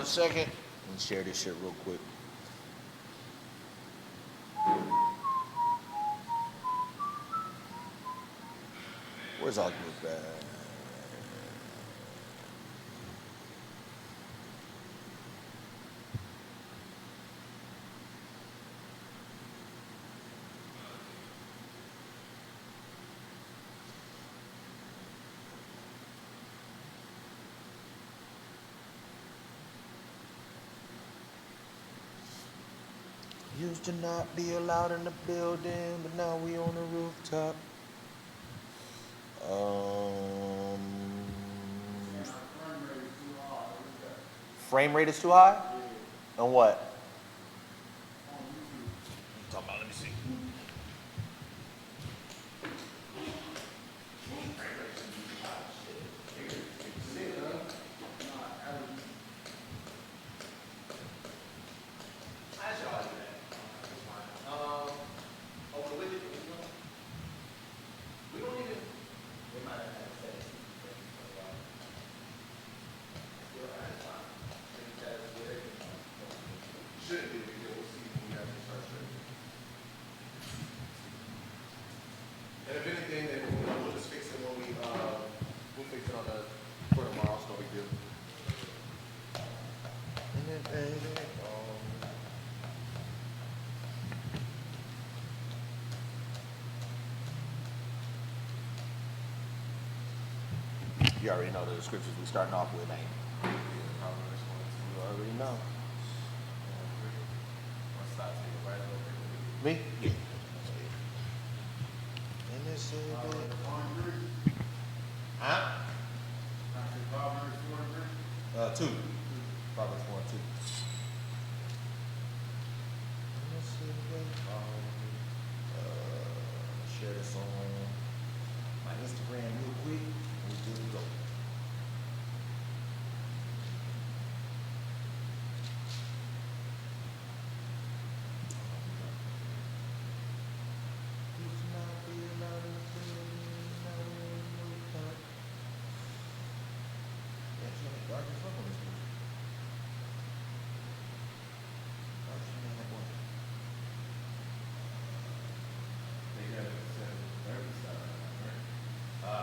1 second. Let me share this shit real quick. Where's our group at? Used to not be allowed in the building, but now we on the rooftop. Frame rate is too high? On what? Talking about, let me see. And if anything, then we'll just fix it when we'll fix it on the for tomorrow. It's no big deal. You already know the scriptures we starting off with, ain't you? You already know. Me? Yeah. And this is huh? 2. Proverbs 4 and 2. Share this on my Instagram real quick. We good to go.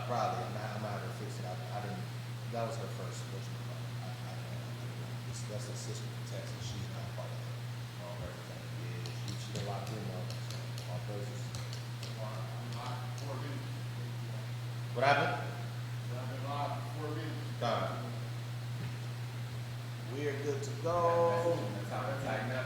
Probably. I'm not gonna fix it. I didn't. That was her first. That's a sister from Texas. She's not part of it. Yeah, she done locked in on all places. What happened? Done. We're good to go. That's how to tighten up.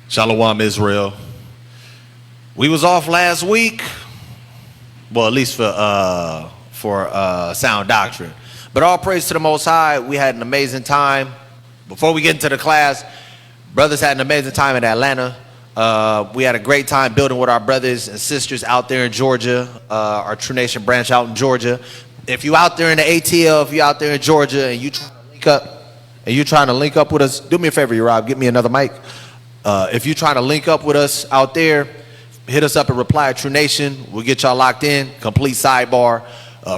Shalom, Israel. We was off last week. Well, at least for sound doctrine. But all praise to the Most High. We had an amazing time. Before we get into the class, brothers had an amazing time in Atlanta. We had a great time building with our brothers and sisters out there in Georgia, our True Nation branch out in Georgia. If you out there in the ATL, if you out there in Georgia and you trying to link up with us, do me a favor, Rob, get me another mic. If you're trying to link up with us out there, hit us up at Reply at True Nation. We'll get y'all locked in. Complete sidebar.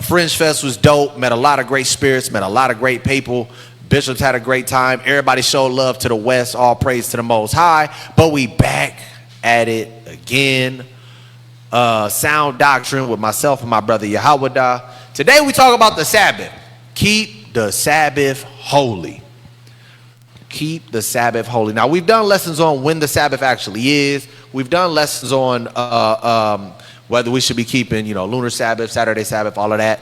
Fringe Fest was dope. Met a lot of great spirits. Met a lot of great people. Bishops had a great time. Everybody showed love to the West. All praise to the Most High. But we back at it again. Sound doctrine with myself and my brother Yahweh. Today we talk about the Sabbath. Keep the Sabbath holy. Keep the Sabbath holy. Now, we've done lessons on when the Sabbath actually is. We've done lessons on whether we should be keeping, lunar Sabbath, Saturday Sabbath, all of that.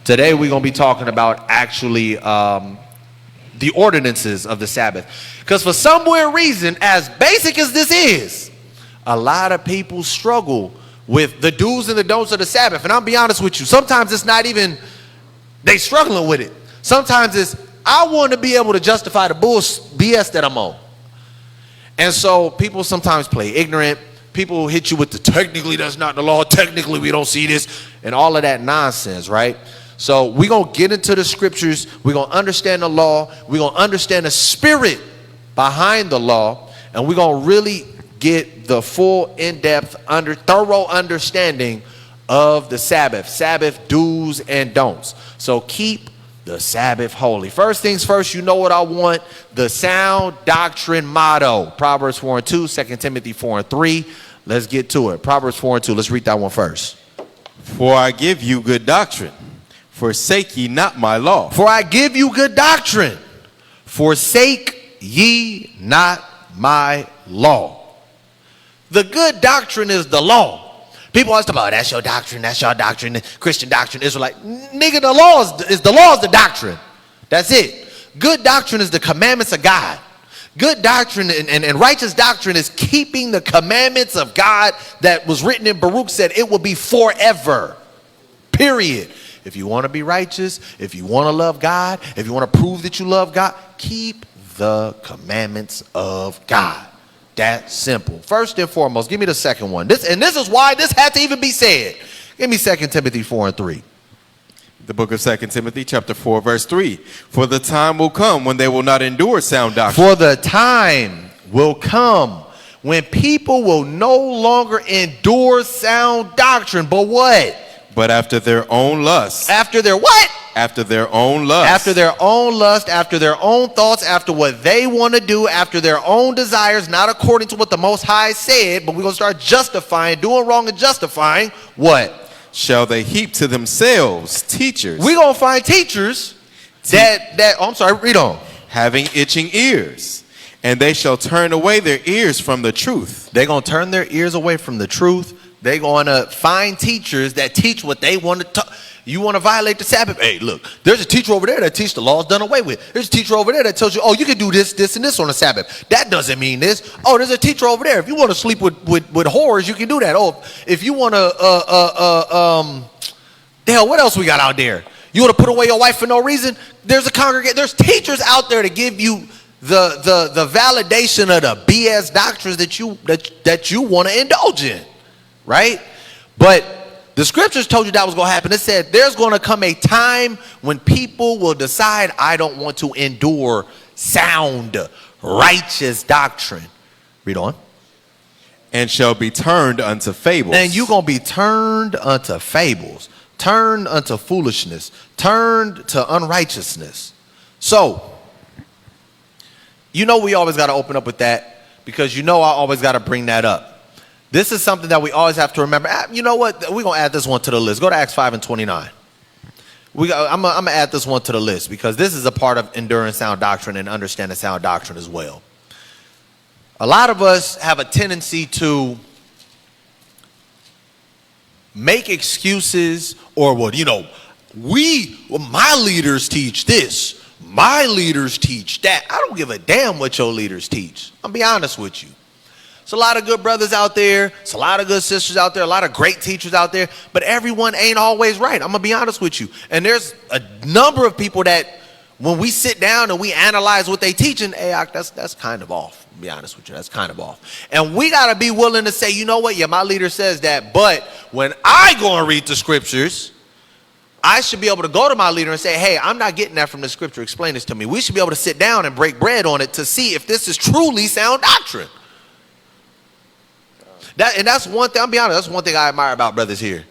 Today we're going to be talking about actually the ordinances of the Sabbath. Because for some weird reason, as basic as this is, a lot of people struggle with the do's and the don'ts of the Sabbath. And I'll be honest with you, sometimes it's not even they struggling with it. Sometimes it's, I want to be able to justify the BS that I'm on. And so people sometimes play ignorant. People hit you with the technically that's not the law. Technically we don't see this and all of that nonsense, right? So we're going to get into the scriptures. We're going to understand the law. We're going to understand the spirit behind the law. And we're going to really get the full, in-depth, thorough understanding of the Sabbath. Sabbath do's and don'ts. So keep the Sabbath holy. First things first, you know what I want. The sound doctrine motto. Proverbs 4:2, 2 Timothy 4:3. Let's get to it. Proverbs 4:2. Let's read that one first. For I give you good doctrine. Forsake ye not my law. For I give you good doctrine. Forsake ye not my law. The good doctrine is the law. People always talk about, that's your doctrine, Christian doctrine, Israelite. Nigga, the law is the doctrine. That's it. Good doctrine is the commandments of God. Good doctrine and righteous doctrine is keeping the commandments of God that was written in Baruch said it will be forever. Period. If you want to be righteous, if you want to love God, if you want to prove that you love God, keep the commandments of God. That simple. First and foremost, give me the second one. This is why this had to even be said. Give me 2 Timothy 4:3. The book of 2 Timothy chapter 4 verse 3. For the time will come when they will not endure sound doctrine. For the time will come when people will no longer endure sound doctrine. But what? But after their own lust. After their what? After their own lust. After their own lust, after their own thoughts, after what they want to do, after their own desires, not according to what the Most High said, but we're going to start justifying, doing wrong and justifying what? Shall they heap to themselves teachers. We're going to find teachers I'm sorry, read on. Having itching ears. And they shall turn away their ears from the truth. They're going to turn their ears away from the truth. They're going to find teachers that teach what they want to talk. You want to violate the Sabbath? Hey, look, there's a teacher over there that teaches the law is done away with. There's a teacher over there that tells you, oh, you can do this, this, and this on the Sabbath. That doesn't mean this. Oh, there's a teacher over there. If you want to sleep with whores, you can do that. Oh, if you want to, the hell, what else we got out there? You want to put away your wife for no reason? There's a congregation. There's teachers out there to give you the validation of the BS doctrines that you want to indulge in, right? But the scriptures told you that was going to happen. It said there's going to come a time when people will decide, I don't want to endure sound, righteous doctrine. Read on. And shall be turned unto fables. And you're going to be turned unto fables, turned unto foolishness, turned to unrighteousness. So, we always got to open up with that because I always got to bring that up. This is something that we always have to remember. You know what? We're going to add this one to the list. Go to Acts 5:29. I'm going to add this one to the list because this is a part of enduring sound doctrine and understanding sound doctrine as well. A lot of us have a tendency to make excuses or my leaders teach this. my leaders teach that. I don't give a damn what your leaders teach. I'll be honest with you. It's a lot of good brothers out there. It's a lot of good sisters out there. A lot of great teachers out there. But everyone ain't always right. I'm going to be honest with you. And there's a number of people that when we sit down and we analyze what they teaching, hey, that's kind of off. To be honest with you, that's kind of off. And we got to be willing to say, you know what? Yeah, my leader says that. But when I go and read the scriptures, I should be able to go to my leader and say, hey, I'm not getting that from the scripture. Explain this to me. We should be able to sit down and break bread on it to see if this is truly sound doctrine. And that's one thing, I'll be honest, that's one thing I admire about brothers here.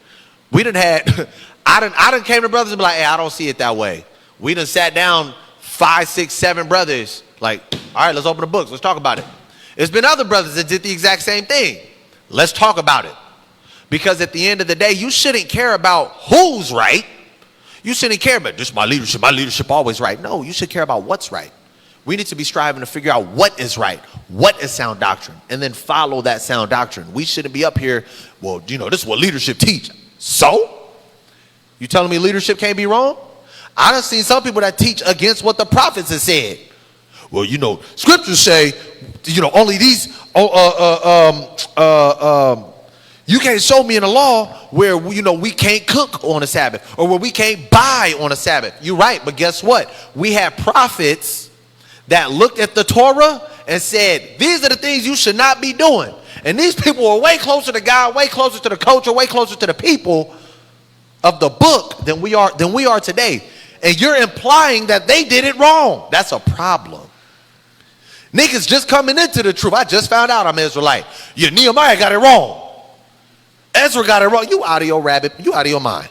We done had, I done came to brothers and be like, hey, I don't see it that way. We done sat down 5, 6, 7 brothers, like, all right, let's open the books, let's talk about it. There's been other brothers that did the exact same thing. Let's talk about it. Because at the end of the day, you shouldn't care about who's right. You shouldn't care about, this is my leadership always right. No, you should care about what's right. We need to be striving to figure out what is right, what is sound doctrine, and then follow that sound doctrine. We shouldn't be up here, well, you know, this is what leadership teach. So? You telling me leadership can't be wrong? I done seen some people that teach against what the prophets have said. Well, you know, scriptures say, you know, only these, you can't show me in the law where, you know, we can't cook on a Sabbath or where we can't buy on a Sabbath. You're right, but guess what? We have prophets that looked at the Torah and said, these are the things you should not be doing. And these people are way closer to God, way closer to the culture, way closer to the people of the book than we are today. And you're implying that they did it wrong. That's a problem. Niggas just coming into the truth. I just found out I'm Israelite. Yeah, Nehemiah got it wrong. Ezra got it wrong. You out of your rabbit. You out of your mind.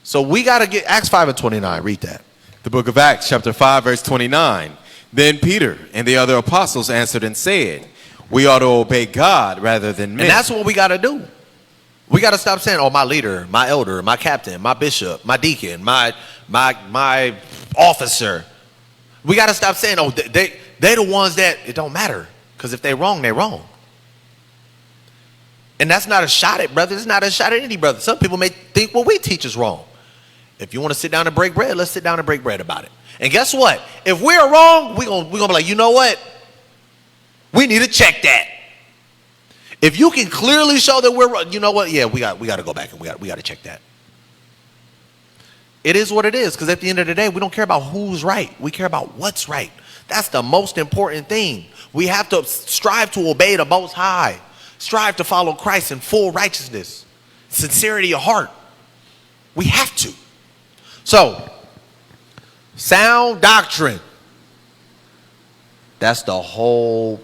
So we got to get Acts 5:29. Read that. The book of Acts, chapter 5, verse 29. Then Peter and the other apostles answered and said, we ought to obey God rather than men. And that's what we got to do. We got to stop saying, oh, my leader, my elder, my captain, my bishop, my deacon, my officer. We got to stop saying, oh, they the ones that, it don't matter. Because if they're wrong, they're wrong. And that's not a shot at brothers. It's not a shot at any brother. Some people may think what we teach is wrong. If you want to sit down and break bread, let's sit down and break bread about it. And guess what? If we're wrong, we're gonna be like, you know what? We need to check that. If you can clearly show that we're wrong, you know what? Yeah, we got to go back and we got to check that. It is what it is, because at the end of the day, we don't care about who's right. We care about what's right. That's the most important thing. We have to strive to obey the Most High. Strive to follow Christ in full righteousness, sincerity of heart. We have to. So, sound doctrine. That's the whole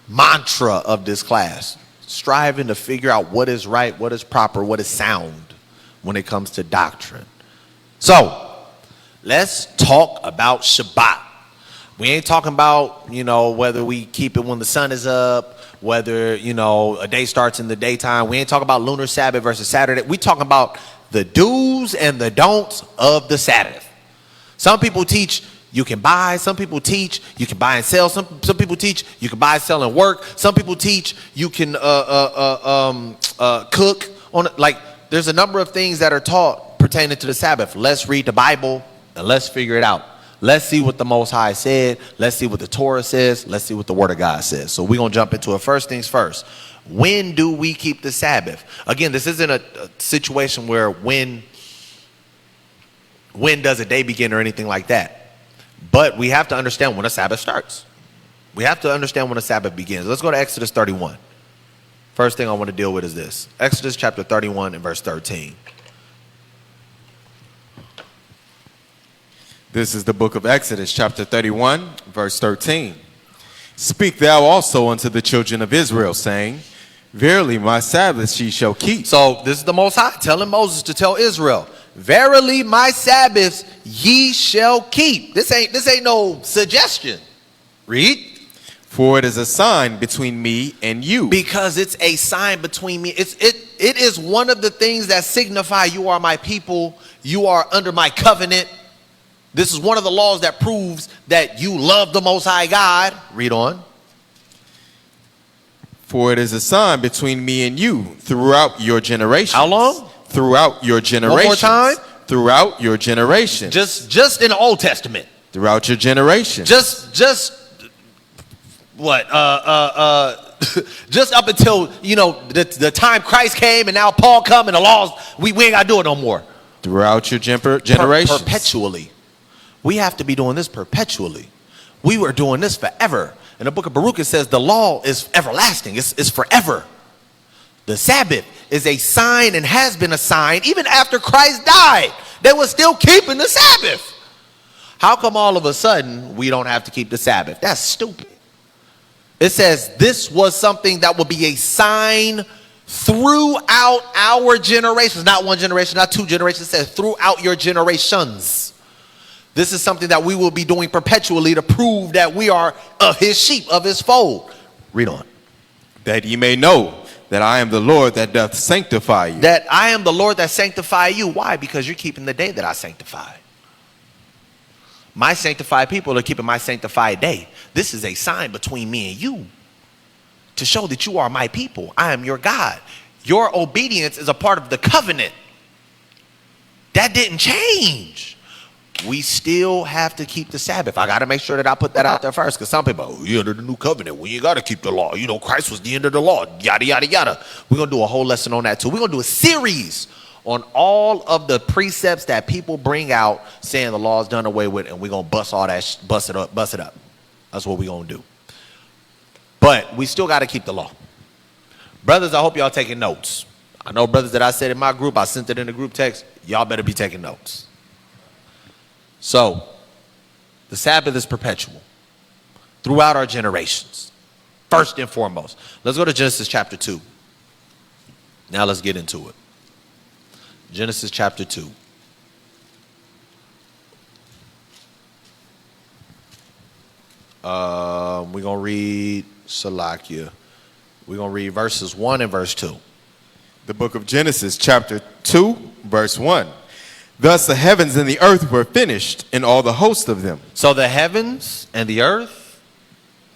mantra of this class. Striving to figure out what is right, what is proper, what is sound when it comes to doctrine. So, let's talk about Shabbat. We ain't talking about, you know, whether we keep it when the sun is up, whether, you know, a day starts in the daytime. We ain't talking about lunar Sabbath versus Saturday. We talking about the do's and the don'ts of the Sabbath. Some people teach you can buy. Some people teach you can buy and sell. Some people teach you can buy, sell, and work. Some people teach you can cook on it. Like, there's a number of things that are taught pertaining to the Sabbath. Let's read the Bible and let's figure it out. Let's see what the Most High said. Let's see what the Torah says. Let's see what the Word of God says. So we're going to jump into it. First things first. When do we keep the Sabbath? Again, this isn't a situation where when does a day begin or anything like that. But we have to understand when a Sabbath starts. We have to understand when a Sabbath begins. Let's go to Exodus 31. First thing I want to deal with is this. Exodus chapter 31 and verse 13. This is the book of Exodus, chapter 31, verse 13. Speak thou also unto the children of Israel, saying, verily my Sabbaths ye shall keep. So this is the Most High telling Moses to tell Israel, verily my Sabbaths ye shall keep. This ain't no suggestion. Read. For it is a sign between me and you. Because it's a sign between me. It is one of the things that signify you are my people. You are under my covenant. This is one of the laws that proves that you love the Most High God. Read on. For it is a sign between me and you throughout your generations. How long? Throughout your generations. One more time. throughout your generation. Just in the Old Testament. Throughout your generation. Just what? Just up until, the time Christ came and now Paul come and the laws, we ain't got to do it no more. Throughout your generations. Perpetually. We have to be doing this perpetually. We were doing this forever. In the book of Baruch, it says the law is everlasting. It's forever. The Sabbath is a sign and has been a sign even after Christ died. They were still keeping the Sabbath. How come all of a sudden we don't have to keep the Sabbath? That's stupid. It says this was something that will be a sign throughout our generations. Not one generation, not two generations. It says throughout your generations. This is something that we will be doing perpetually to prove that we are of his sheep, of his fold. Read on. That ye may know that I am the Lord that doth sanctify you. That I am the Lord that sanctify you. Why? Because you're keeping the day that I sanctify. My sanctified people are keeping my sanctified day. This is a sign between me and you to show that you are my people. I am your God. Your obedience is a part of the covenant. That didn't change. We still have to keep the Sabbath. I got to make sure that I put that out there first, because some people, you're under the new covenant. We ain't got to keep the law. Christ was the end of the law. Yada, yada, yada. We're going to do a whole lesson on that too. We're going to do a series on all of the precepts that people bring out saying the law is done away with, and we're going to bust all that, bust it up. That's what we're going to do. But we still got to keep the law. Brothers, I hope y'all taking notes. I know brothers that I said in my group, I sent it in the group text. Y'all better be taking notes. So, the Sabbath is perpetual throughout our generations. First and foremost. Let's go to Genesis chapter 2. Now let's get into it. Genesis chapter 2. We're going to read Salakia. We're going to read verses 1 and verse 2. The book of Genesis chapter 2, verse 1. Thus the heavens and the earth were finished, and all the host of them. So the heavens and the earth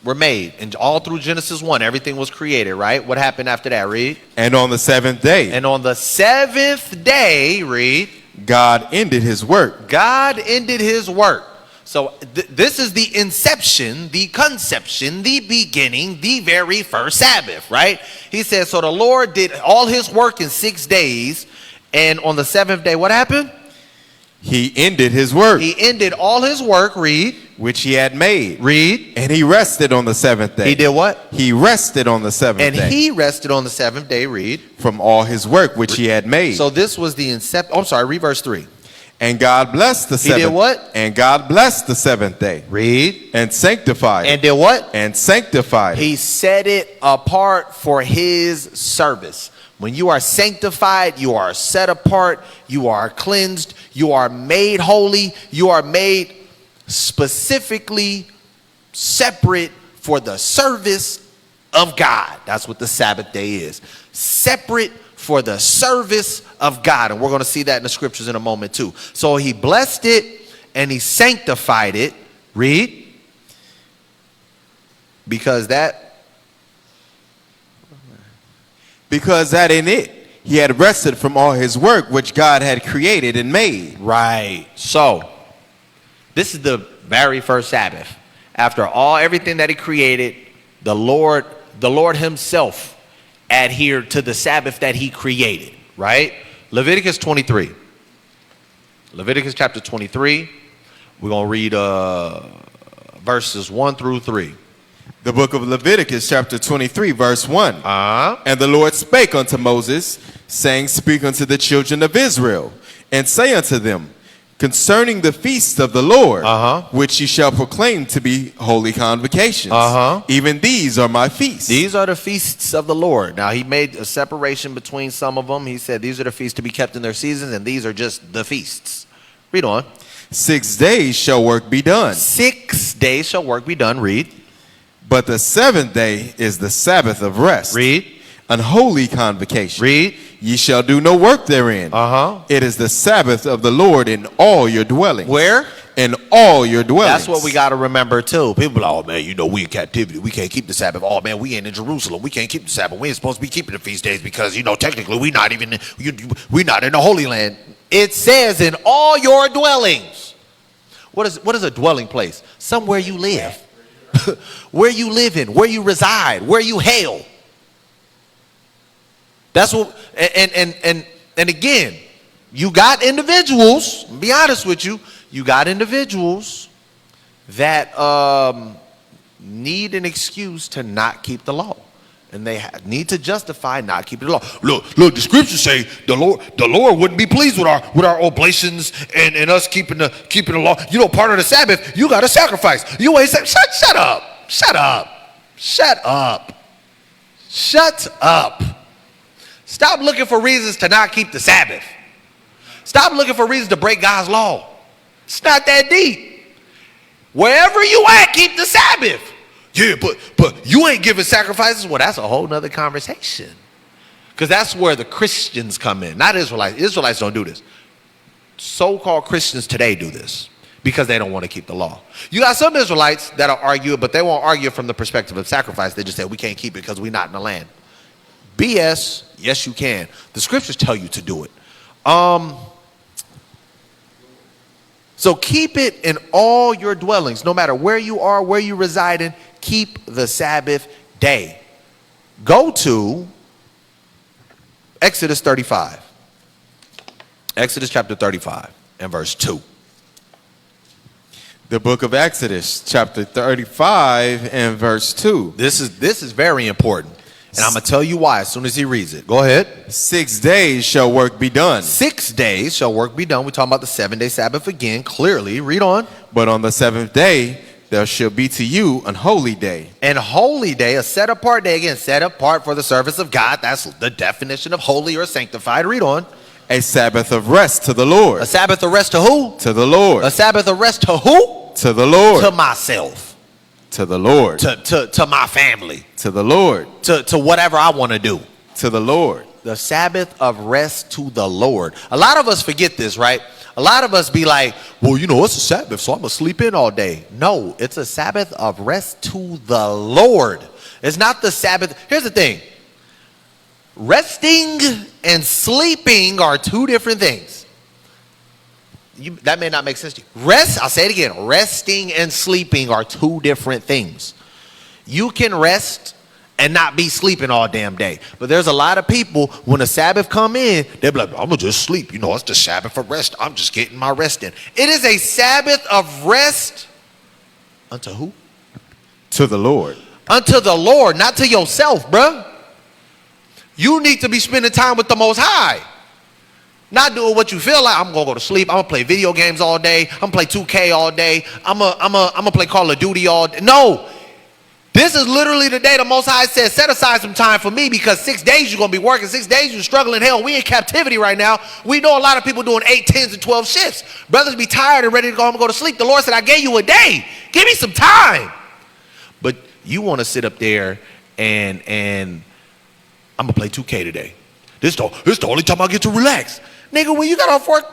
were made, and all through Genesis 1, everything was created, right? What happened after that? Read. And on the seventh day. And on the seventh day, read. God ended his work. God ended his work. So this is the inception, the conception, the beginning, the very first Sabbath, right? He says, so the Lord did all his work in 6 days, and on the seventh day, what happened? He ended his work. He ended all his work, read. Which he had made. Read. And he rested on the seventh day. He did what? He rested on the seventh day. And he rested on the seventh day, read. From all his work which he had made. So this was the inception. Oh, I'm sorry, read verse 3. And God blessed the seventh. He did what? And God blessed the seventh day. Read. And sanctified. And did what? And sanctified. He set it apart for his service. When you are sanctified, you are set apart, you are cleansed, you are made holy, you are made specifically separate for the service of God. That's what the Sabbath day is. Separate for the service of God. And we're going to see that in the scriptures in a moment too. So he blessed it and he sanctified it. Read. Because that in it he had rested from all his work which God had created and made. Right. So this is the very first Sabbath. After everything that he created, the Lord himself adhered to the Sabbath that he created, right? Leviticus 23. Leviticus chapter 23. We're going to read verses 1 through 3. The book of Leviticus chapter 23 verse 1. And the Lord spake unto Moses, saying, Speak unto the children of Israel, and say unto them, concerning the feasts of the Lord, which ye shall proclaim to be holy convocations. Even these are my feasts. These are the feasts of the Lord. Now he made a separation between some of them. He said these are the feasts to be kept in their seasons, and these are just the feasts. Read on. 6 days shall work be done. 6 days shall work be done. Read. But the seventh day is the Sabbath of rest. Read. An holy convocation. Read. Ye shall do no work therein. It is the Sabbath of the Lord in all your dwellings. Where? In all your dwellings. That's what we got to remember too. People are like, oh man, we in captivity. We can't keep the Sabbath. Oh man, we ain't in Jerusalem. We can't keep the Sabbath. We ain't supposed to be keeping the feast days because, technically we not in the Holy Land. It says in all your dwellings. What is a dwelling place? Somewhere you live. Where you live in, where you reside, where you hail. That's what, and again, you got individuals, be honest with you, you got individuals that need an excuse to not keep the law. And they need to justify not keeping the law. Look, the scriptures say the Lord wouldn't be pleased with our oblations and us keeping the law. You know, part of the Sabbath, you got to sacrifice. You ain't shut up. Stop looking for reasons to not keep the Sabbath. Stop looking for reasons to break God's law. It's not that deep. Wherever you at, keep the Sabbath. Yeah, but you ain't giving sacrifices. Well, that's a whole nother conversation. Because that's where the Christians come in, not Israelites. Israelites don't do this. So-called Christians today do this because they don't want to keep the law. You got some Israelites that'll argue, but they won't argue from the perspective of sacrifice. They just say, we can't keep it because we're not in the land. BS, yes, you can. The scriptures tell you to do it. So keep it in all your dwellings, no matter where you are, where you reside in, keep the Sabbath day. Go to Exodus 35. Exodus chapter 35 and verse 2. The book of Exodus, chapter 35 and verse 2. This is very important. And I'm going to tell you why as soon as he reads it. Go ahead. 6 days shall work be done. 6 days shall work be done. We're talking about the 7-day Sabbath again. Clearly, read on. But on the seventh day, there shall be to you an holy day. And holy day, a set apart day, again, set apart for the service of God. That's the definition of holy or sanctified. Read on. A Sabbath of rest to the Lord. A Sabbath of rest to who? To the Lord. A Sabbath of rest to who? To the Lord. To myself. To the Lord. To my family. To the Lord. To whatever I want to do. To the Lord. The Sabbath of rest to the Lord. A lot of us forget this, right? A lot of us be like, well, you know, it's a Sabbath, so I'm going to sleep in all day. No, it's a Sabbath of rest to the Lord. It's not the Sabbath. Here's the thing. Resting and sleeping are two different things. That may not make sense to you. Rest, I'll say it again. Resting and sleeping are two different things. You can rest and not be sleeping all damn day. But there's a lot of people, when the Sabbath come in, they'll be like, I'm going to just sleep. You know, it's the Sabbath of rest. I'm just getting my rest in. It is a Sabbath of rest unto who? To the Lord. Unto the Lord, not to yourself, bruh. You need to be spending time with the Most High. Not doing what you feel like. I'm going to go to sleep. I'm going to play video games all day. I'm going to play 2K all day. I'm going to play Call of Duty all day. No. This is literally the day the Most High says, set aside some time for me, because 6 days you're going to be working. 6 days you're struggling. Hell, we in captivity right now. We know a lot of people doing 8, 10s, and 12 shifts. Brothers be tired and ready to go home and go to sleep. The Lord said, I gave you a day. Give me some time. But you want to sit up there and I'm going to play 2K today. This the only time I get to relax. Nigga, when you got off work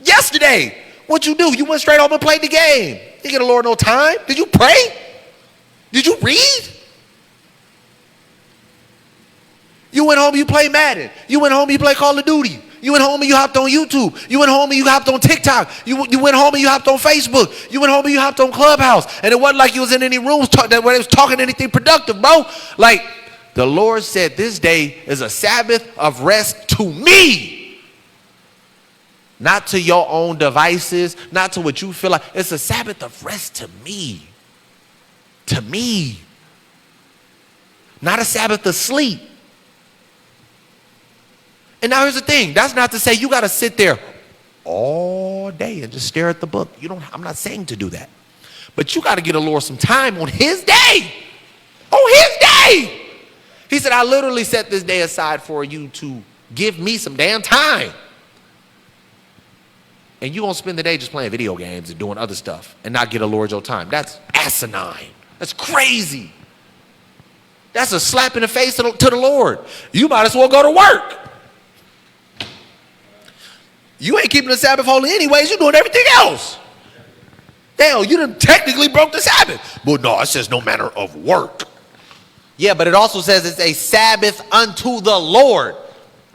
yesterday, what'd you do? You went straight home and played the game. You get the Lord no time. Did you pray? Did you read? You went home and you played Madden. You went home and you played Call of Duty. You went home and you hopped on YouTube. You went home and you hopped on TikTok. You went home and you hopped on Facebook. You went home and you hopped on Clubhouse. And it wasn't like you was in any rooms where they was talking anything productive, bro. Like, the Lord said this day is a Sabbath of rest to me. Not to your own devices, not to what you feel like. It's a Sabbath of rest to me. To me. Not a Sabbath of sleep. And now here's the thing. That's not to say you got to sit there all day and just stare at the book. I'm not saying to do that. But you got to get the Lord some time on his day. On his day. He said, I literally set this day aside for you to give me some damn time. And you're going to spend the day just playing video games and doing other stuff and not get the Lord your time. That's asinine. That's crazy. That's a slap in the face to the Lord. You might as well go to work. You ain't keeping the Sabbath holy anyways. You're doing everything else. Hell, you done technically broke the Sabbath. But no, it says no manner of work. Yeah, but it also says it's a Sabbath unto the Lord.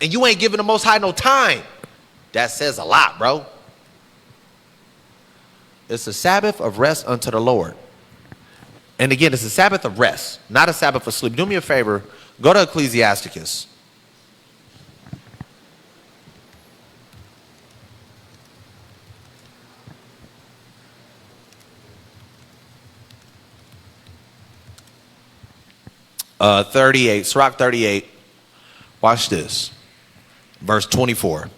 And you ain't giving the Most High no time. That says a lot, bro. It's a Sabbath of rest unto the Lord. And again, it's a Sabbath of rest, not a Sabbath of sleep. Do me a favor, go to Ecclesiasticus. Sirach 38. Watch this. Verse 24.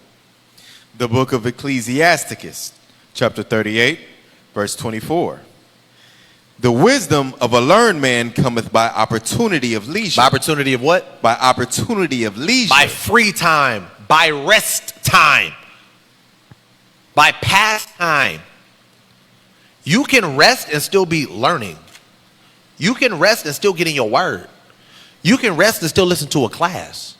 The book of Ecclesiasticus, chapter 38, verse 24. The wisdom of a learned man cometh by opportunity of leisure. By opportunity of what? By opportunity of leisure. By free time. By rest time. By pastime. You can rest and still be learning. You can rest and still get in your word. You can rest and still listen to a class.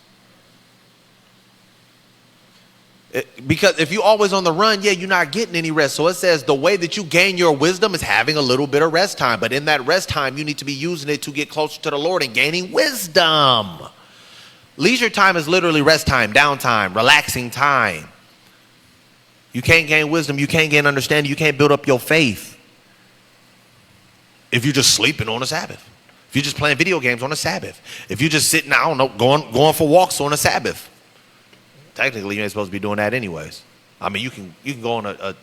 Because if you're always on the run, you're not getting any rest. So it says the way that you gain your wisdom is having a little bit of rest time. But in that rest time, you need to be using it to get closer to the Lord and gaining wisdom. Leisure time is literally rest time, downtime, relaxing time. You can't gain wisdom. You can't gain understanding. You can't build up your faith if you're just sleeping on a Sabbath. If you're just playing video games on a Sabbath. If you're just sitting, I don't know, going for walks on a Sabbath. Technically, you ain't supposed to be doing that anyways. I mean, you can go on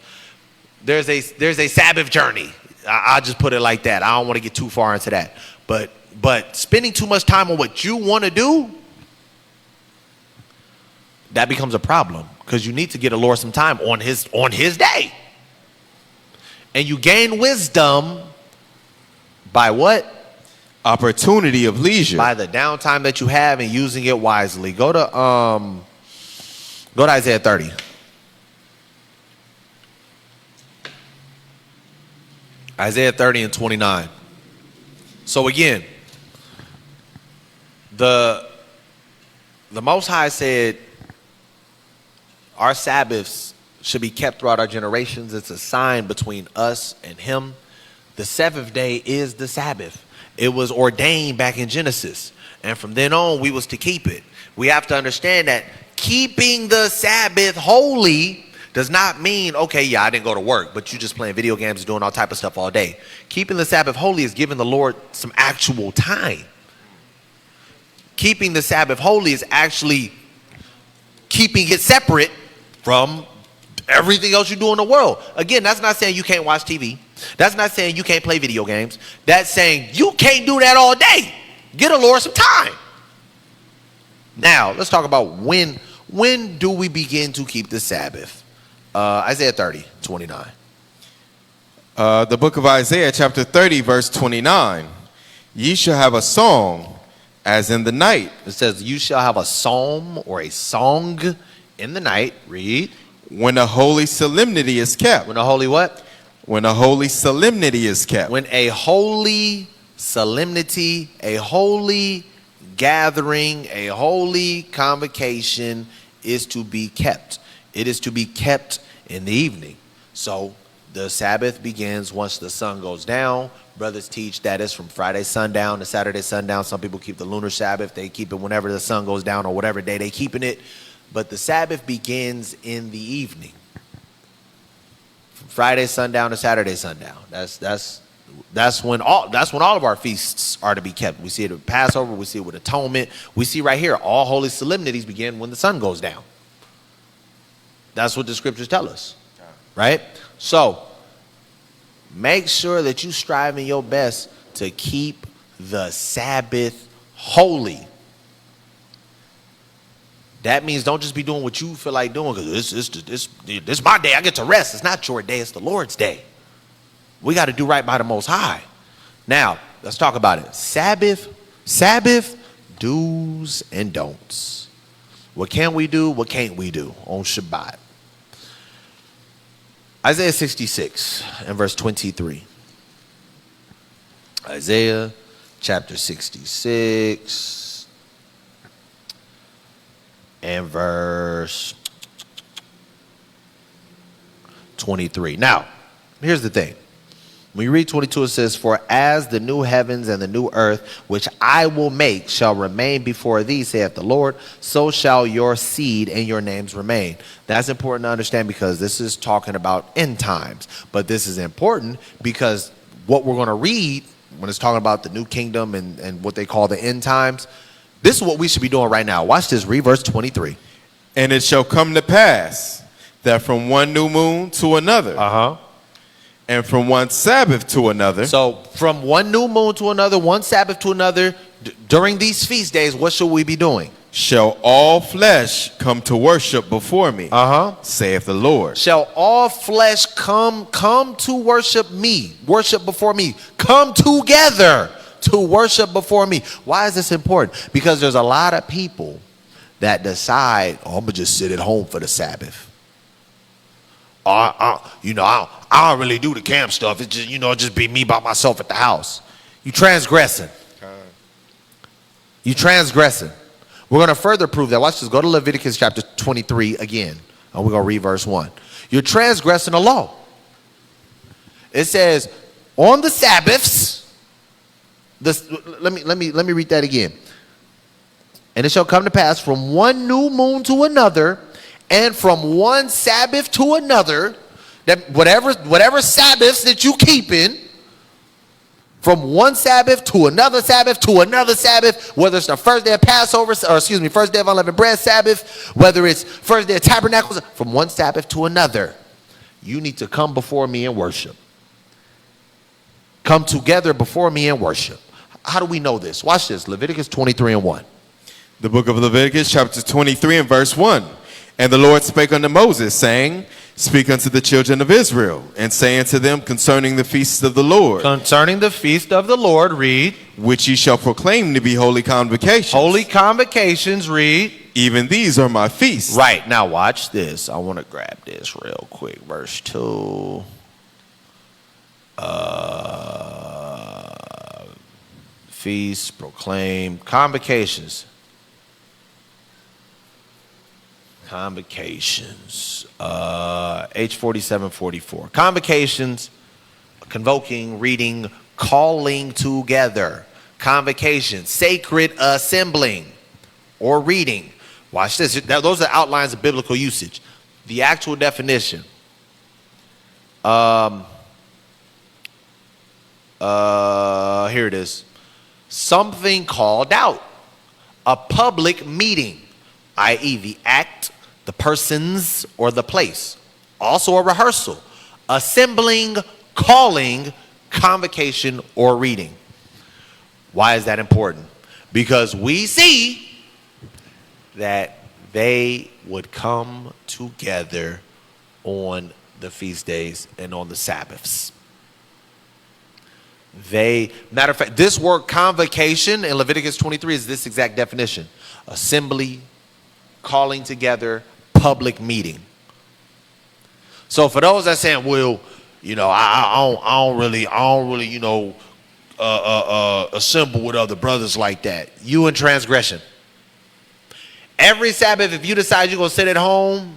there's a Sabbath journey. I'll just put it like that. I don't want to get too far into that. But spending too much time on what you want to do, that becomes a problem because you need to get the Lord some time on his day. And you gain wisdom by what? Opportunity of leisure. By the downtime that you have and using it wisely. Go to Isaiah 30. Isaiah 30 and 29. So again, the Most High said our Sabbaths should be kept throughout our generations. It's a sign between us and him. The seventh day is the Sabbath. It was ordained back in Genesis. And from then on, we was to keep it. We have to understand that keeping the Sabbath holy does not mean, okay, I didn't go to work, but you just playing video games and doing all type of stuff all day. Keeping the Sabbath holy is giving the Lord some actual time. Keeping the Sabbath holy is actually keeping it separate from everything else you do in the world. Again, that's not saying you can't watch TV. That's not saying you can't play video games. That's saying you can't do that all day. Get the Lord some time. Now, let's talk about when do we begin to keep the Sabbath? Isaiah 30, 29. The book of Isaiah, chapter 30, verse 29. Ye shall have a song as in the night. It says, you shall have a psalm or a song in the night. Read. When a holy solemnity is kept. When a holy what? When a holy solemnity is kept. When a holy solemnity, a holy gathering, a holy convocation is to be kept. It is to be kept in the evening. So the Sabbath begins once the sun goes down. Brothers teach that it's from Friday sundown to Saturday sundown. Some people keep the lunar Sabbath. They keep it whenever the sun goes down or whatever day they keeping it. But the Sabbath begins in the evening. From Friday sundown to Saturday sundown. That's when all of our feasts are to be kept. We see it with Passover, we see it with Atonement. We see right here, all holy solemnities begin when the sun goes down. That's what the scriptures tell us. Right? So, make sure that you strive in your best to keep the Sabbath holy. That means don't just be doing what you feel like doing because this is my day. I get to rest. It's not your day. It's the Lord's day. We got to do right by the Most High. Now, let's talk about it. Sabbath do's and don'ts. What can we do? What can't we do on Shabbat? Isaiah 66 and verse 23. Isaiah chapter 66 and verse 23. Now, here's the thing. When you read 22, it says, "For as the new heavens and the new earth, which I will make, shall remain before thee, saith the Lord, so shall your seed and your names remain." That's important to understand because this is talking about end times. But this is important because what we're going to read when it's talking about the new kingdom and what they call the end times, this is what we should be doing right now. Watch this, read verse 23. And it shall come to pass that from one new moon to another, and from one Sabbath to another. So from one new moon to another, one Sabbath to another, during these feast days, what should we be doing? Shall all flesh come to worship before me, saith the Lord. Shall all flesh come to worship me, worship before me, come together to worship before me. Why is this important? Because there's a lot of people that decide, oh, I'm gonna just sit at home for the Sabbath. I don't really do the camp stuff. It's just, just be me by myself at the house. You transgressing. You transgressing. We're going to further prove that. Watch this. Go to Leviticus chapter 23 again. And we're going to read verse 1. You're transgressing the law. It says, on the Sabbaths, let me read that again. And it shall come to pass from one new moon to another, and from one Sabbath to another, that whatever Sabbaths that you keeping, from one Sabbath to another Sabbath to another Sabbath, whether it's the first day of Passover, first day of unleavened bread Sabbath, whether it's first day of tabernacles, from one Sabbath to another, you need to come before me and worship. Come together before me and worship. How do we know this? Watch this, Leviticus 23 and 1. The book of Leviticus, chapter 23 and verse 1. And the Lord spake unto Moses, saying, Speak unto the children of Israel, and say unto them concerning the feasts of the Lord. Concerning the feast of the Lord, read. Which ye shall proclaim to be holy convocations. Holy convocations, read. Even these are my feasts. Right, now watch this. I want to grab this real quick. Verse 2. Feasts, proclaim, convocations. Convocations, H4744. Convocations, convoking, reading, calling together. Convocation, sacred assembling or reading. Watch this. Those are outlines of biblical usage. The actual definition. Here it is. Something called out. A public meeting, i.e. the act, the persons, or the place. Also a rehearsal, assembling, calling, convocation, or reading. Why is that important? Because we see that they would come together on the feast days and on the Sabbaths. Matter of fact, this word convocation in Leviticus 23 is this exact definition. Assembly, calling together, public meeting. So for those that saying, well, I don't really, assemble with other brothers like that. You in transgression. Every Sabbath, if you decide you're gonna sit at home,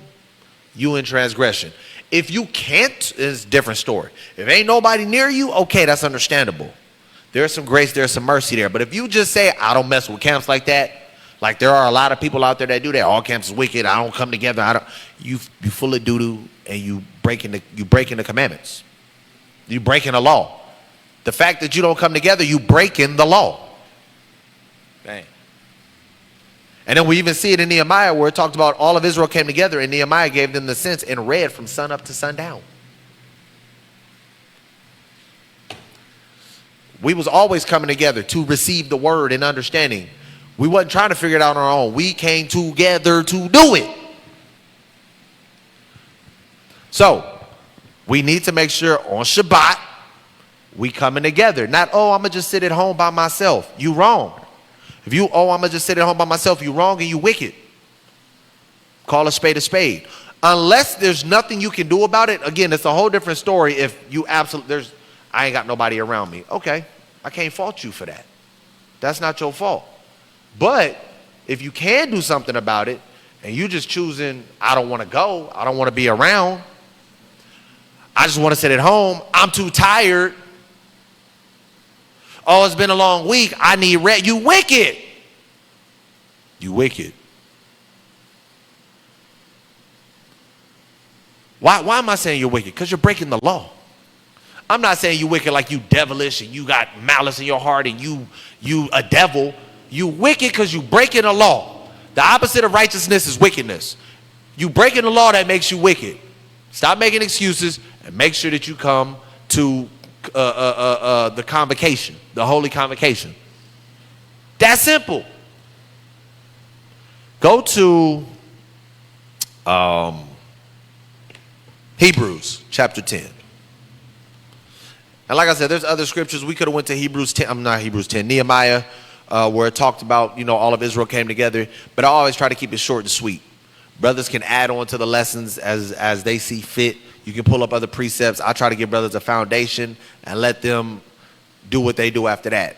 you in transgression. If you can't, it's a different story. If ain't nobody near you, okay, that's understandable. There's some grace, there's some mercy there. But if you just say, I don't mess with camps like that, like there are a lot of people out there that do that. All camps is wicked. I don't come together. You full of doo-doo, and you breaking the commandments. You breaking the law. The fact that you don't come together, you breaking the law. Dang. And then we even see it in Nehemiah where it talked about all of Israel came together and Nehemiah gave them the sense and read from sun up to sundown. We was always coming together to receive the word and understanding. We wasn't trying to figure it out on our own. We came together to do it. So, we need to make sure on Shabbat, we coming together. Not, I'm going to just sit at home by myself. You wrong. If you, I'm going to just sit at home by myself, you wrong and you wicked. Call a spade a spade. Unless there's nothing you can do about it, again, it's a whole different story if you I ain't got nobody around me. Okay, I can't fault you for that. That's not your fault. But if you can do something about it and you just choosing, I don't want to go, I don't want to be around, I just want to sit at home, I'm too tired, Oh, it's been a long week. I need rest. You wicked. You wicked. Why am I saying you're wicked? Because you're breaking the law. I'm not saying you wicked like you devilish and you got malice in your heart and you a devil. You wicked because you breaking the law. The opposite of righteousness is wickedness. You breaking the law, that makes you wicked. Stop making excuses and make sure that you come to the convocation, the holy convocation. That's simple. Go to Hebrews chapter 10. And like I said, there's other scriptures. We could have went to Hebrews 10. Not Hebrews 10. Nehemiah, where it talked about, all of Israel came together. But I always try to keep it short and sweet. Brothers can add on to the lessons as they see fit. You can pull up other precepts. I try to give brothers a foundation and let them do what they do after that.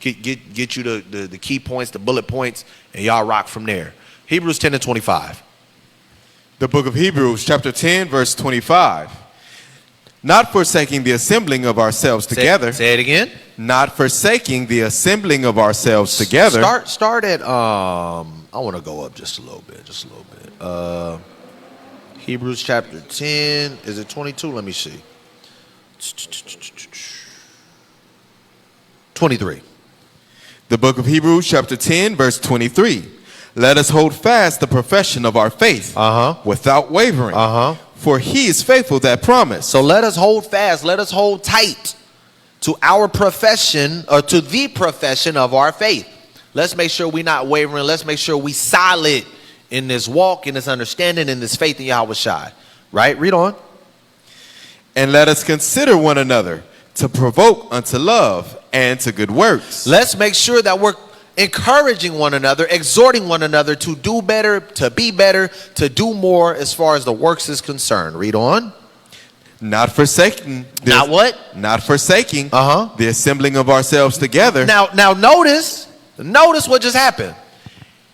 Get you the key points, the bullet points, and y'all rock from there. Hebrews 10 and 25. The book of Hebrews, chapter 10, verse 25. Not forsaking the assembling of ourselves together. Say it again. Not forsaking the assembling of ourselves together. Start at I want to go up just a little bit. Hebrews chapter 10. Is it 22? Let me see. 23. The book of Hebrews, chapter 10, verse 23. Let us hold fast the profession of our faith without wavering. For he is faithful that promised. So let us hold fast. Let us hold tight to our profession, or to the profession of our faith. Let's make sure we're not wavering. Let's make sure we solid in this walk, in this understanding, in this faith in Yahweh Shai. Right? Read on. And let us consider one another to provoke unto love and to good works. Let's make sure that we're encouraging one another, exhorting one another to do better, to be better, to do more as far as the works is concerned. Read on. Not forsaking. Not what? Not forsaking the assembling of ourselves together. Now notice what just happened.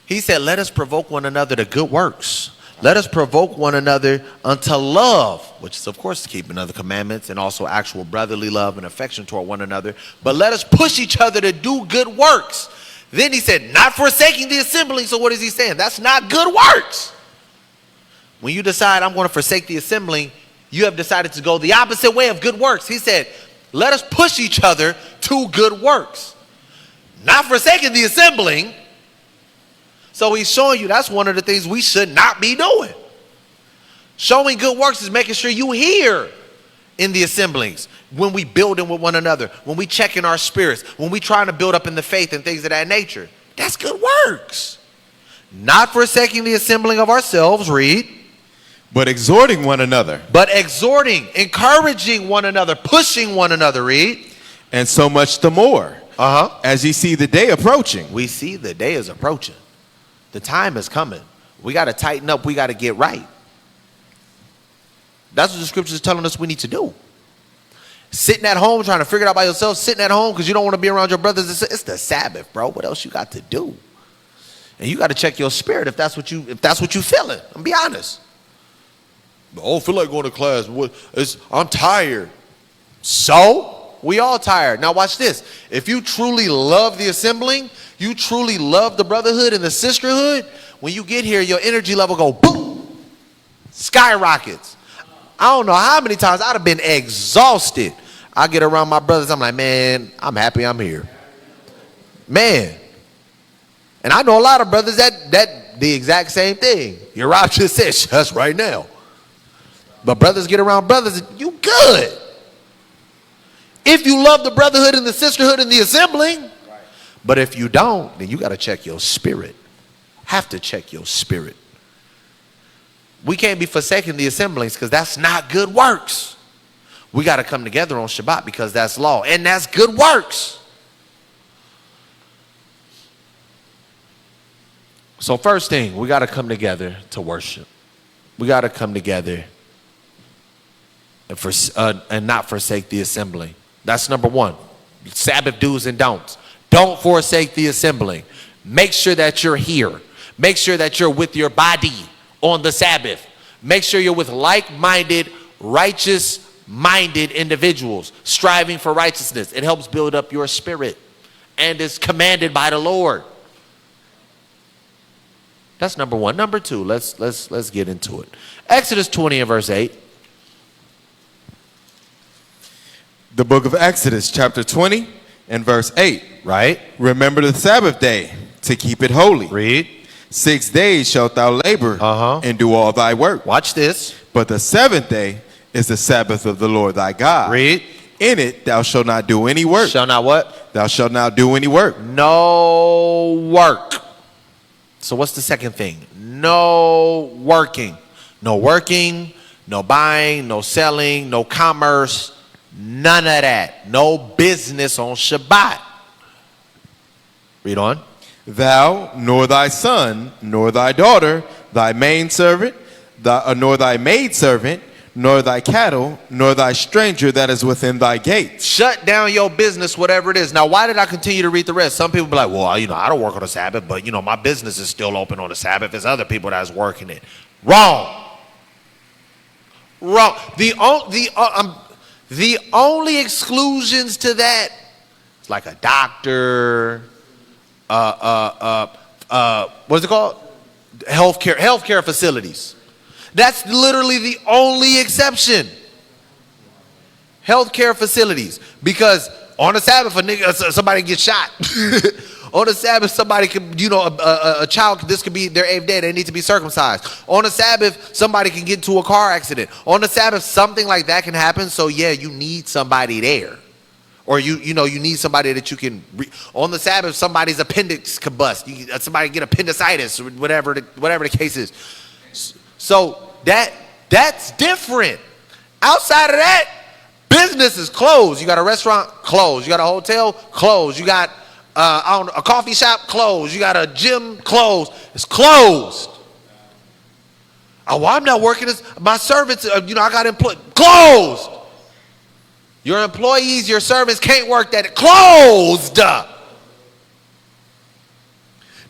He said, let us provoke one another to good works. Let us provoke one another unto love, which is, of course, keeping other commandments and also actual brotherly love and affection toward one another. But let us push each other to do good works. Then he said, not forsaking the assembling. So what is he saying? That's not good works. When you decide I'm going to forsake the assembling, you have decided to go the opposite way of good works. He said, let us push each other to good works. Not forsaking the assembling. So he's showing you that's one of the things we should not be doing. Showing good works is making sure you hear in the assemblies, when we building with one another, when we checking our spirits, when we trying to build up in the faith and things of that nature. That's good works. Not forsaking the assembling of ourselves, read. But exhorting one another. But exhorting, encouraging one another, pushing one another, read. And so much the more. As ye see the day approaching. We see the day is approaching. The time is coming. We got to tighten up. We got to get right. That's what the scripture is telling us we need to do. Sitting at home trying to figure it out by yourself, sitting at home because you don't want to be around your brothers. It's the Sabbath, bro. What else you got to do? And you got to check your spirit if that's what you feeling. I'm be honest. I don't feel like going to class. I'm tired. So we all tired. Now watch this. If you truly love the assembling, you truly love the brotherhood and the sisterhood, when you get here, your energy level go boom, skyrockets. I don't know how many times I'd have been exhausted. I get around my brothers, I'm like, man, I'm happy I'm here. Man. And I know a lot of brothers that the exact same thing. Your Rob just said, just right now. But brothers get around brothers, you good. If you love the brotherhood and the sisterhood and the assembling. But if you don't, then you got to check your spirit. Have to check your spirit. We can't be forsaking the assemblies because that's not good works. We got to come together on Shabbat because that's law. And that's good works. So first thing, we got to come together to worship. We got to come together and not forsake the assembly. That's number one. Sabbath do's and don'ts. Don't forsake the assembly. Make sure that you're here. Make sure that you're with your body on the Sabbath. Make sure you're with like-minded, righteous minded individuals striving for righteousness. It helps build up your spirit and is commanded by the Lord. That's number one. Number two, let's get into it. Exodus 20 and verse 8. The book of Exodus, chapter 20 and verse 8. Right? Remember the Sabbath day to keep it holy. Read. 6 days shalt thou labor and do all thy work. Watch this. But the seventh day is the Sabbath of the Lord thy God. Read. In it thou shalt not do any work. Shall not what? Thou shalt not do any work. No work. So what's the second thing? No working. No working, no buying, no selling, no commerce, none of that. No business on Shabbat. Read on. Thou, nor thy son, nor thy daughter, thy maidservant, nor thy maidservant, nor thy cattle, nor thy stranger that is within thy gates. Shut down your business, whatever it is. Now, why did I continue to read the rest? Some people be like, well, I don't work on the Sabbath, but, my business is still open on the Sabbath. There's other people that's working it. Wrong. The only exclusions to that is like a doctor, what's it called? Healthcare facilities. That's literally the only exception. Healthcare facilities. Because on the Sabbath, somebody gets shot. On the Sabbath, somebody could, a child, this could be their 8th day. They need to be circumcised. On the Sabbath, somebody can get into a car accident. On the Sabbath, something like that can happen. So yeah, you need somebody there. Or you need somebody that you can. On the Sabbath, somebody's appendix could bust. Somebody get appendicitis, or whatever the case is. So that's different. Outside of that, business is closed. You got a restaurant, closed. You got a hotel, closed. You got a coffee shop, closed. You got a gym, closed. It's closed. Oh, well, I'm not working. My servants, I got employed. Closed. Your employees, your servants can't work that. Closed.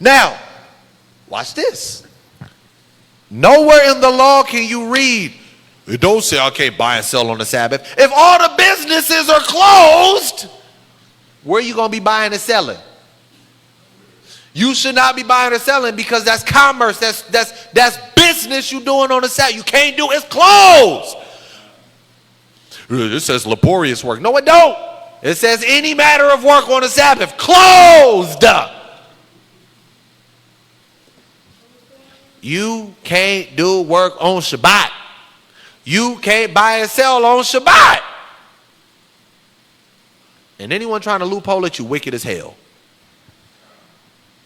Now, watch this. Nowhere in the law can you read, it don't say I can't buy and sell on the Sabbath. If all the businesses are closed, where are you going to be buying and selling? You should not be buying or selling because that's commerce. That's business you're doing on the Sabbath. You can't do it. It's closed. It says laborious work. No, it don't. It says any matter of work on the Sabbath. Closed. You can't do work on Shabbat. You can't buy and sell on Shabbat. And anyone trying to loophole it, you wicked as hell.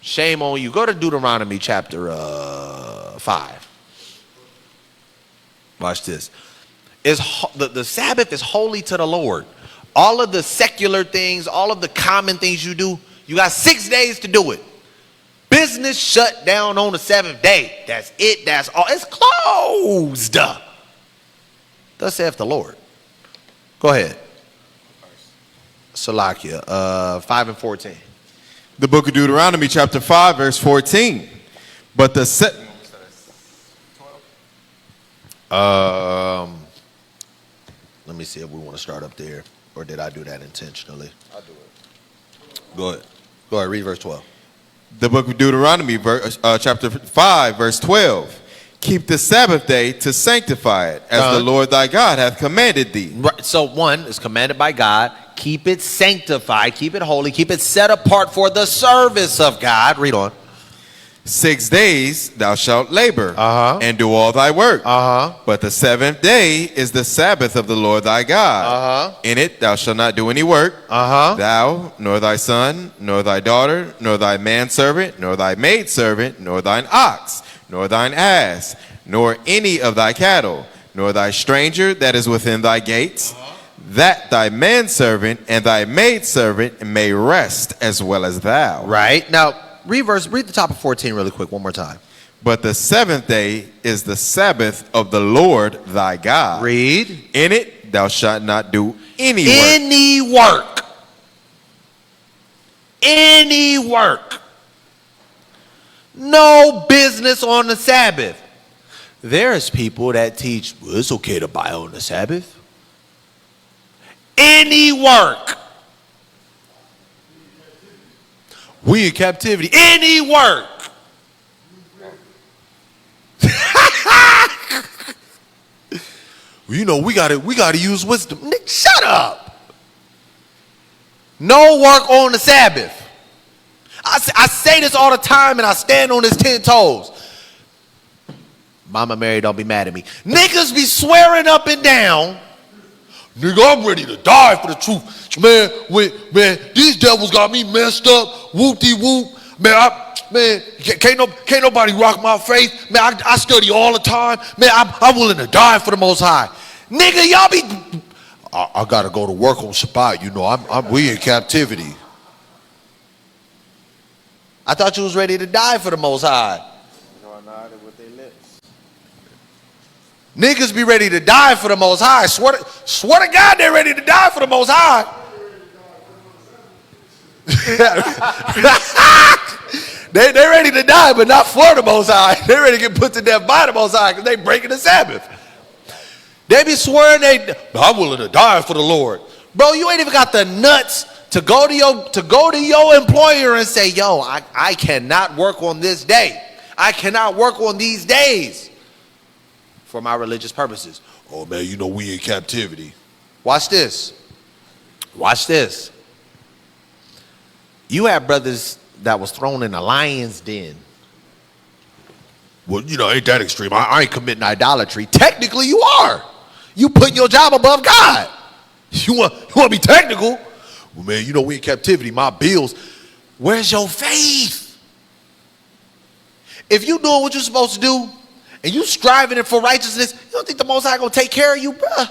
Shame on you. Go to Deuteronomy chapter 5. Watch this. The Sabbath is holy to the Lord. All of the secular things, all of the common things you do, you got 6 days to do it. Business shut down on the 7th day. That's it. That's all. It's closed. Thus saith the Lord. Go ahead. Salakia, 5 and 14. The book of Deuteronomy, chapter 5, verse 14. But the let me see if we want to start up there, or did I do that intentionally? I'll do it. Go ahead. Read verse 12. The book of Deuteronomy, chapter 5, verse 12. Keep the Sabbath day to sanctify it, as the Lord thy God hath commanded thee. Right. So one is commanded by God. Keep it sanctified. Keep it holy. Keep it set apart for the service of God. Read on. 6 days thou shalt labor and do all thy work. But the 7th day is the Sabbath of the Lord thy God. In it thou shalt not do any work. Thou, nor thy son, nor thy daughter, nor thy manservant, nor thy maidservant, nor thine ox, nor thine ass, nor any of thy cattle, nor thy stranger that is within thy gates, that thy manservant and thy maidservant may rest as well as thou. Right. Now, read the top of 14 really quick one more time. But the 7th day is the Sabbath of the Lord thy God. Read. In it thou shalt not do any work. Any work. Any work. No business on the Sabbath. There's people that teach, well, it's okay to buy on the Sabbath. Any work. We in captivity. Any work. You know, we gotta use wisdom. Nick, shut up. No work on the Sabbath. I say this all the time and I stand on his 10 toes. Mama Mary, don't be mad at me. Niggas be swearing up and down. Nigga, I'm ready to die for the truth. Man, these devils got me messed up. Whoop-de-whoop. Man, can't nobody rock my faith. Man, I study all the time. Man, I'm willing to die for the Most High. Nigga, y'all be... I gotta go to work on Shabbat. You know, we in captivity. I thought you was ready to die for the Most High. Niggas be ready to die for the Most High. Swear to God, they're ready to die for the Most High. They ready to die, but not for the Most High. They ready to get put to death by the Most High because they breaking the Sabbath. They be swearing I'm willing to die for the Lord. Bro, you ain't even got the nuts to go to your employer and say, yo, I cannot work on this day. I cannot work on these days for my religious purposes. Oh man, you know we in captivity. Watch this. Watch this. You had brothers that was thrown in a lion's den. Well, you know, ain't that extreme. I ain't committing idolatry. Technically, you are. You put your job above God. You want to be technical? Well, man, you know we in captivity. My bills. Where's your faith? If you doing what you're supposed to do, and you striving for righteousness, you don't think the Most High gonna take care of you, bruh?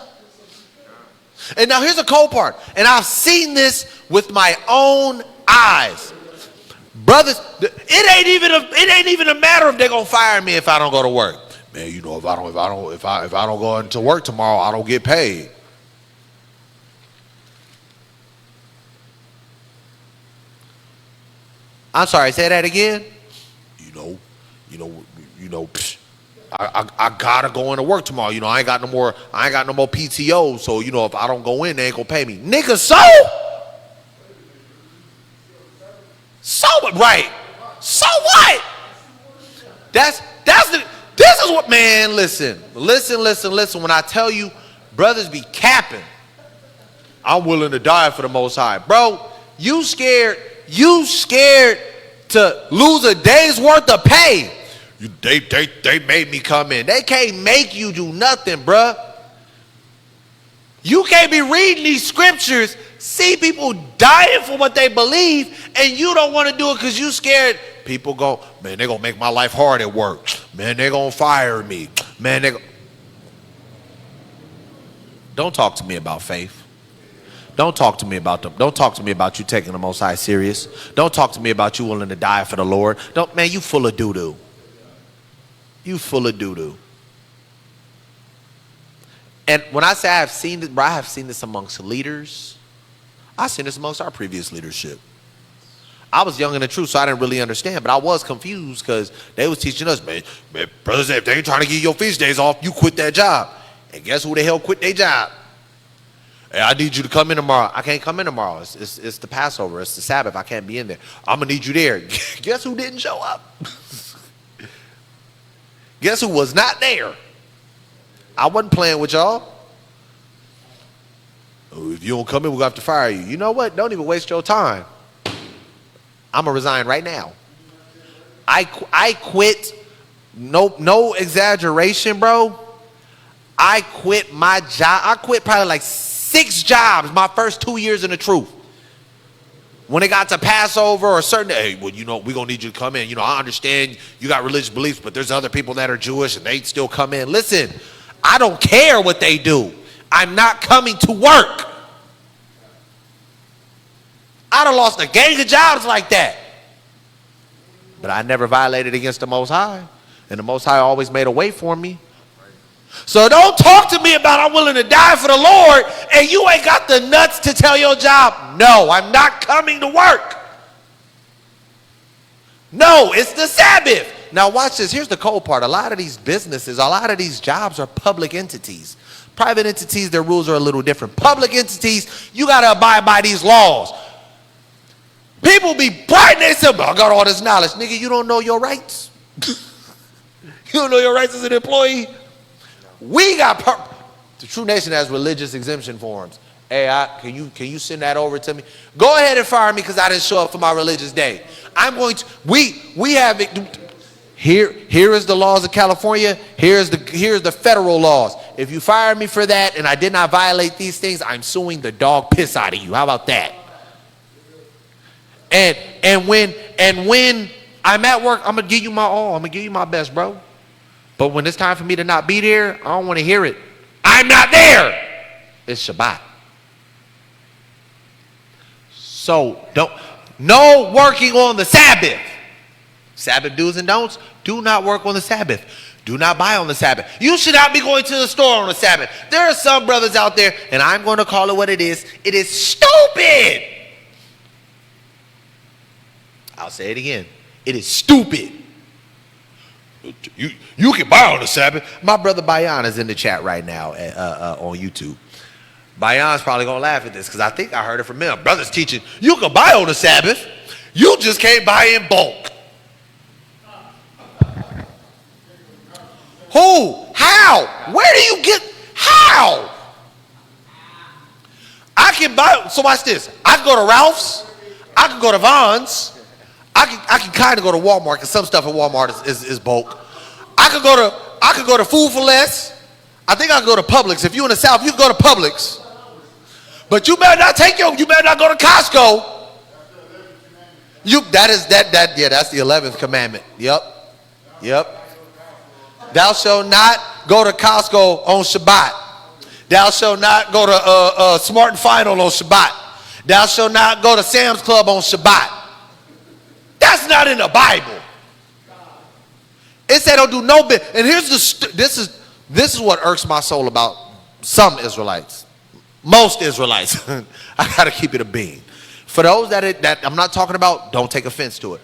And now here's the cold part, and I've seen this with my own eyes. Brothers, it ain't even a matter if they're gonna fire me if I don't go to work. Man, you know, if I don't go into work tomorrow, I don't get paid. I'm sorry, say that again. You know, I gotta go into work tomorrow. You know, I ain't got no more PTO. So, you know, if I don't go in, they ain't gonna pay me. Nigga, so right. So what? This is what, man, listen. When I tell you, brothers be capping. I'm willing to die for the Most High. Bro, you scared to lose a day's worth of pay. They made me come in. They can't make you do nothing, bruh. You can't be reading these scriptures, see people dying for what they believe, and you don't want to do it because you scared. People go, man, they're going to make my life hard at work. Man, they're going to fire me. Man, Don't talk to me about faith. Don't talk to me about you taking the Most High serious. Don't talk to me about you willing to die for the Lord. Man, you full of doo-doo. You full of doo-doo. And when I say I have seen this, bro, I have seen this amongst leaders. I've seen this amongst our previous leadership. I was young in the truth, so I didn't really understand, but I was confused because they was teaching us, man, brothers, if they ain't trying to give your feast days off, you quit that job. And guess who the hell quit their job? Hey, I need you to come in tomorrow. I can't come in tomorrow. It's the Passover. It's the Sabbath. I can't be in there. I'm going to need you there. Guess who didn't show up? Guess who was not there? I wasn't playing with y'all. Oh, if you don't come in, we're going to have to fire you. You know what? Don't even waste your time. I'm going to resign right now. I quit. No exaggeration, bro. I quit my job. I quit probably like 6 jobs my first 2 years in the truth. When it got to Passover or certain, hey, well, you know, we're going to need you to come in. You know, I understand you got religious beliefs, but there's other people that are Jewish and they still come in. Listen, I don't care what they do. I'm not coming to work. I done lost a gang of jobs like that. But I never violated against the Most High. And the Most High always made a way for me. So don't talk to me about I'm willing to die for the Lord and you ain't got the nuts to tell your job, no, I'm not coming to work. No, it's the Sabbath. Now watch this. Here's the cold part. A lot of these businesses, a lot of these jobs are public entities. Private entities, their rules are a little different. Public entities, you got to abide by these laws. People be biting themselves. I got all this knowledge. Nigga, you don't know your rights? You don't know your rights as an employee? We got, the True Nation has religious exemption forms. Hey, can you send that over to me? Go ahead and fire me because I didn't show up for my religious day. I'm going to, we have it. Here is the laws of California. Here's the federal laws. If you fire me for that and I did not violate these things, I'm suing the dog piss out of you. How about that? And when I'm at work, I'm gonna give you my all. I'm gonna give you my best, bro. But when it's time for me to not be there, I don't want to hear it. I'm not there. It's Shabbat. So no working on the Sabbath. Sabbath do's and don'ts. Do not work on the Sabbath. Do not buy on the Sabbath. You should not be going to the store on the Sabbath. There are some brothers out there, and I'm going to call it what it is. It is stupid. I'll say it again. It is stupid. You can buy on the Sabbath. My brother Bayan is in the chat right now on YouTube. Bayan's probably going to laugh at this because I think I heard it from him. Brother's teaching, you can buy on the Sabbath. You just can't buy in bulk. Who? How? Where do you get? How? I can buy, so watch this. I can go to Ralph's. I can go to Vons. I can kind of go to Walmart because some stuff at Walmart is bulk. I could go to Food for Less. I think I can go to Publix. If you're in the South, you can go to Publix. But you better not you better not go to Costco. That's the 11th commandment. Yep. Thou shalt not go to Costco on Shabbat. Thou shalt not go to Smart and Final on Shabbat. Thou shalt not go to Sam's Club on Shabbat. That's not in the Bible. It said don't do no bit. And this is what irks my soul about some Israelites. Most Israelites. I gotta keep it a bean. For those that I'm not talking about, don't take offense to it.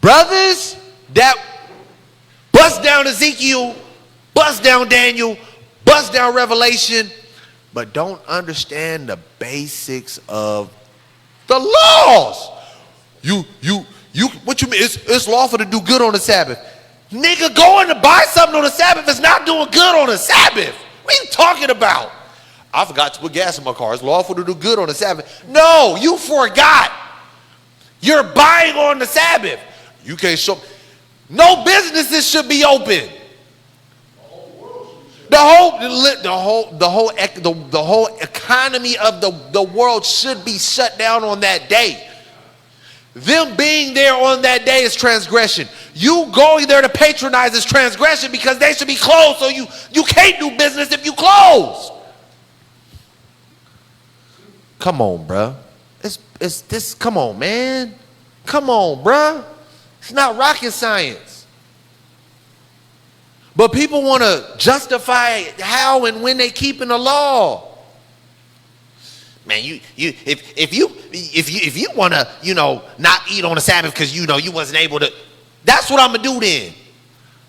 Brothers that bust down Ezekiel, bust down Daniel, bust down Revelation, but don't understand the basics of the laws. What you mean? It's lawful to do good on the Sabbath. Nigga, going to buy something on the Sabbath is not doing good on the Sabbath. What are you talking about? I forgot to put gas in my car. It's lawful to do good on the Sabbath. No, you forgot. You're buying on the Sabbath. You can't show. No businesses should be open. The whole economy of the world should be shut down on that day. Them being there on that day is transgression. You going there to patronize is transgression because they should be closed. So you can't do business if you close. Come on, bruh. It's this. Come on, man. Come on, bruh. It's not rocket science. But people want to justify how and when they keeping the law. Man, if you want to, not eat on the Sabbath because you wasn't able to, that's what I'm going to do then.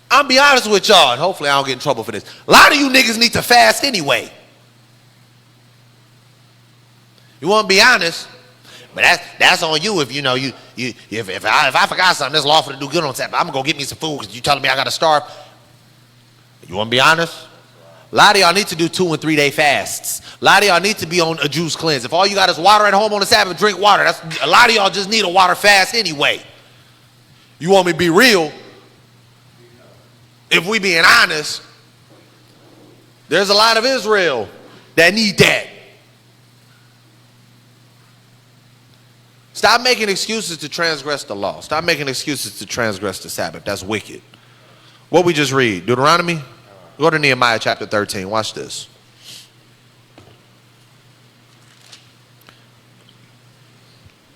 I'm be honest with y'all, and hopefully I don't get in trouble for this. A lot of you niggas need to fast anyway. You want to be honest, but that's on you if if I forgot something that's lawful to do good on Sabbath, I'm going to go get me some food because you telling me I got to starve. You want to be honest? A lot of y'all need to do 2 and 3 day fasts. A lot of y'all need to be on a juice cleanse. If all you got is water at home on the Sabbath, drink water. A lot of y'all just need a water fast anyway. You want me to be real? If we being honest, there's a lot of Israel that need that. Stop making excuses to transgress the law. Stop making excuses to transgress the Sabbath. That's wicked. What we just read, Deuteronomy? Go to Nehemiah chapter 13. Watch this.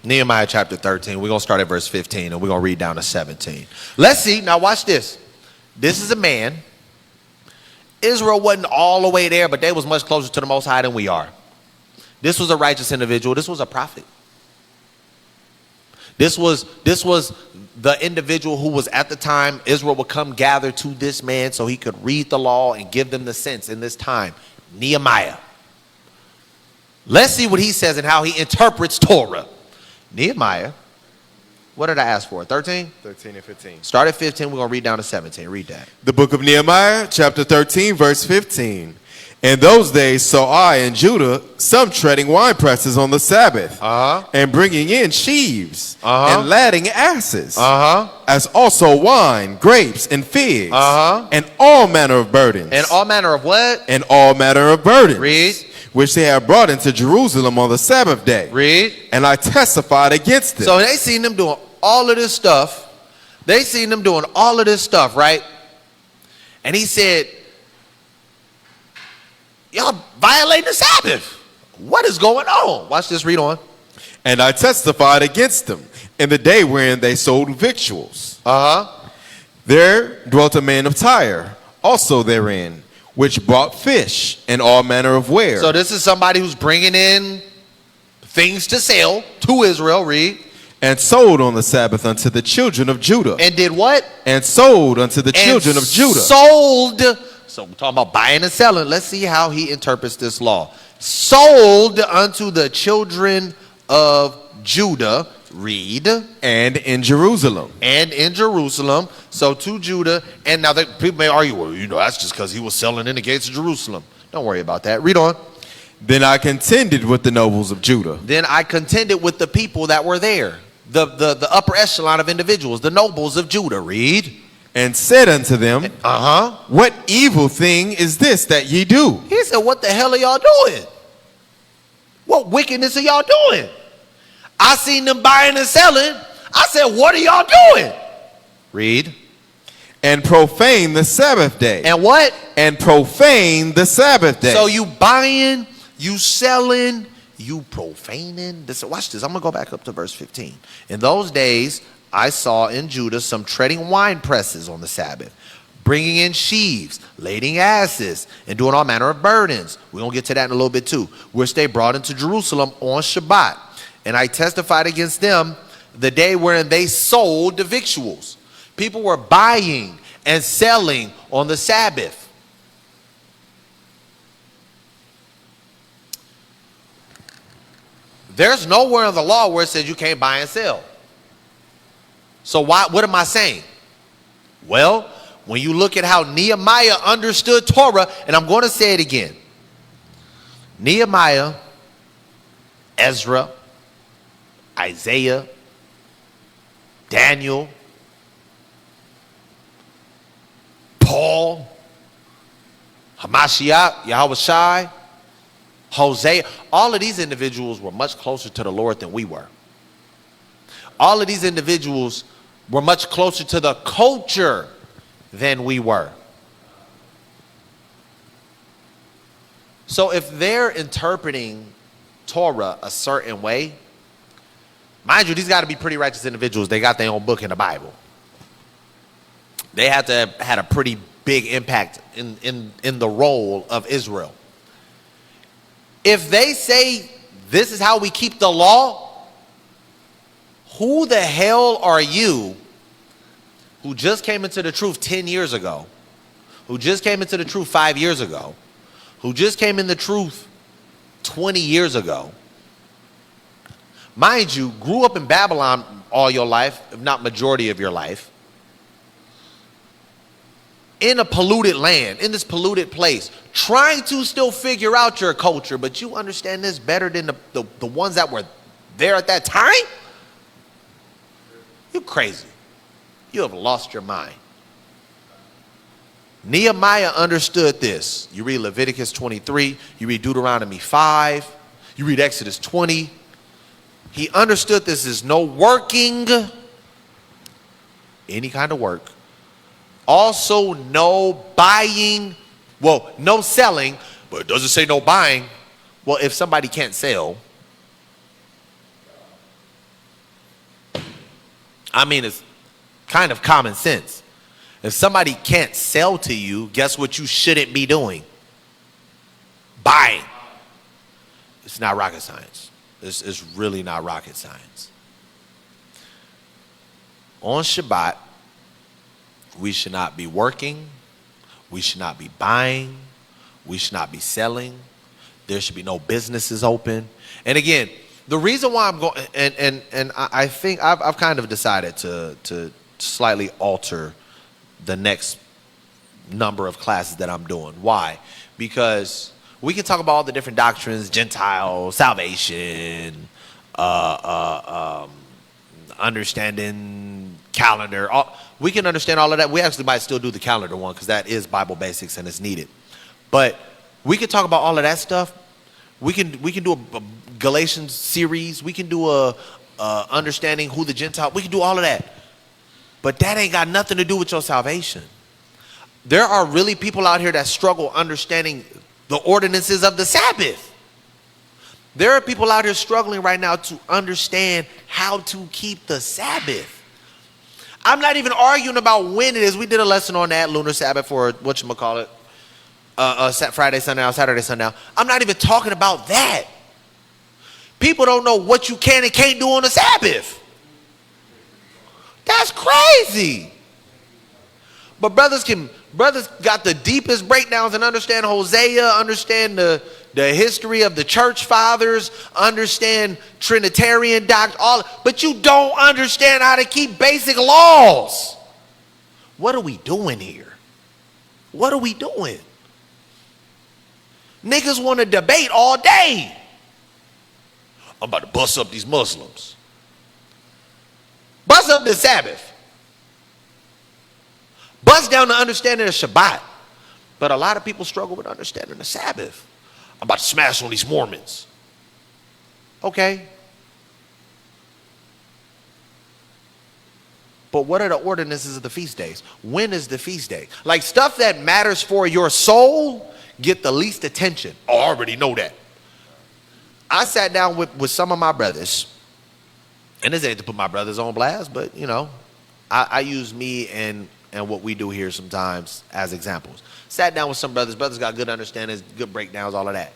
Nehemiah chapter 13. We're going to start at verse 15 and we're going to read down to 17. Let's see. Now watch this. This is a man. Israel wasn't all the way there, but they was much closer to the Most High than we are. This was a righteous individual. This was a prophet. This was the individual who was at the time Israel would come gather to this man so he could read the law and give them the sense in this time. Nehemiah. Let's see what he says and how he interprets Torah. Nehemiah. What did I ask for? 13? 13 and 15. Start at 15. We're going to read down to 17. Read that. The book of Nehemiah, chapter 13, verse 15. In those days saw I in Judah some treading wine presses on the Sabbath, and bringing in sheaves, and ladding asses, as also wine, grapes, and figs, and all manner of burdens. And all manner of what? And all manner of burdens. Read. Which they have brought into Jerusalem on the Sabbath day. Read. And I testified against them. So they seen them doing all of this stuff. They seen them doing all of this stuff, right? And he said, y'all violating the Sabbath. What is going on? Watch this, read on. And I testified against them in the day wherein they sold victuals. There dwelt a man of Tyre, also therein, which brought fish and all manner of ware. So this is somebody who's bringing in things to sell to Israel, read. And sold on the Sabbath unto the children of Judah. And did what? And sold unto the children of Judah. Sold. So we're talking about buying and selling. Let's see how he interprets this law. Sold unto the children of Judah, read. And in Jerusalem. And in Jerusalem. So to Judah. And now people may argue, well, that's just because he was selling in the gates of Jerusalem. Don't worry about that. Read on. Then I contended with the nobles of Judah. Then I contended with the people that were there. The upper echelon of individuals, the nobles of Judah, read. And said unto them, what evil thing is this that ye do? He said, what the hell are y'all doing? What wickedness are y'all doing? I seen them buying and selling. I said, what are y'all doing? Read. And profane the Sabbath day. And what? And profane the Sabbath day. So you buying, you selling, you profaning. Watch this. I'm going to go back up to verse 15. In those days, I saw in Judah some treading wine presses on the Sabbath, bringing in sheaves, lading asses, and doing all manner of burdens. We're going to get to that in a little bit too, which they brought into Jerusalem on Shabbat. And I testified against them the day wherein they sold the victuals. People were buying and selling on the Sabbath. There's nowhere in the law where it says you can't buy and sell. So what am I saying? Well, when you look at how Nehemiah understood Torah, and I'm going to say it again. Nehemiah, Ezra, Isaiah, Daniel, Paul, Hamashiach, Yahushai, Hosea, all of these individuals were much closer to the Lord than we were. All of these individuals were much closer to the culture than we were. So if they're interpreting Torah a certain way, mind you, these got to be pretty righteous individuals. They got their own book in the Bible. They had to have had a pretty big impact in the role of Israel. If they say this is how we keep the law, who the hell are you who just came into the truth 10 years ago, who just came into the truth 5 years ago, who just came in the truth 20 years ago? Mind you, grew up in Babylon all your life, if not majority of your life, in a polluted land, in this polluted place, trying to still figure out your culture, but you understand this better than the ones that were there at that time? You crazy. You have lost your mind. Nehemiah understood this. You read Leviticus 23, you read Deuteronomy 5, you read Exodus 20. He understood this is no working, any kind of work. Also no buying, well, no selling, but it doesn't say no buying. Well, if somebody can't sell, I mean, it's kind of common sense. If somebody can't sell to you, guess what you shouldn't be doing? Buying. It's not rocket science. It's really not rocket science. On Shabbat, we should not be working. We should not be buying. We should not be selling. There should be no businesses open. And again, the reason why I'm going, and I think I've kind of decided to slightly alter the next number of classes that I'm doing. Why? Because we can talk about all the different doctrines, Gentile, salvation, understanding calendar. We can understand all of that. We actually might still do the calendar one because that is Bible basics and it's needed. But we can talk about all of that stuff. We can do a Galatians series. We can do a understanding who the Gentile. We can do all of that. But that ain't got nothing to do with your salvation. There are really people out here that struggle understanding the ordinances of the Sabbath. There are people out here struggling right now to understand how to keep the Sabbath. I'm not even arguing about when it is. We did a lesson on that, lunar Sabbath, or whatchamacallit, Friday, sundown, Saturday, sundown. I'm not even talking about that. People don't know what you can and can't do on the Sabbath. That's crazy. But brothers got the deepest breakdowns and understand Hosea, understand the history of the church fathers, understand Trinitarian doctrine, but you don't understand how to keep basic laws. What are we doing here? What are we doing? Niggas want to debate all day. I'm about to bust up these Muslims. Bust up the Sabbath. Bust down the understanding of Shabbat. But a lot of people struggle with understanding the Sabbath. I'm about to smash on these Mormons. Okay. But what are the ordinances of the feast days? When is the feast day? Like stuff that matters for your soul get the least attention. Oh, I already know that. I sat down with some of my brothers. And this ain't to put my brothers on blast, but you know, I use me and what we do here sometimes as examples. Sat down with some brothers. Brothers got good understandings, good breakdowns, all of that.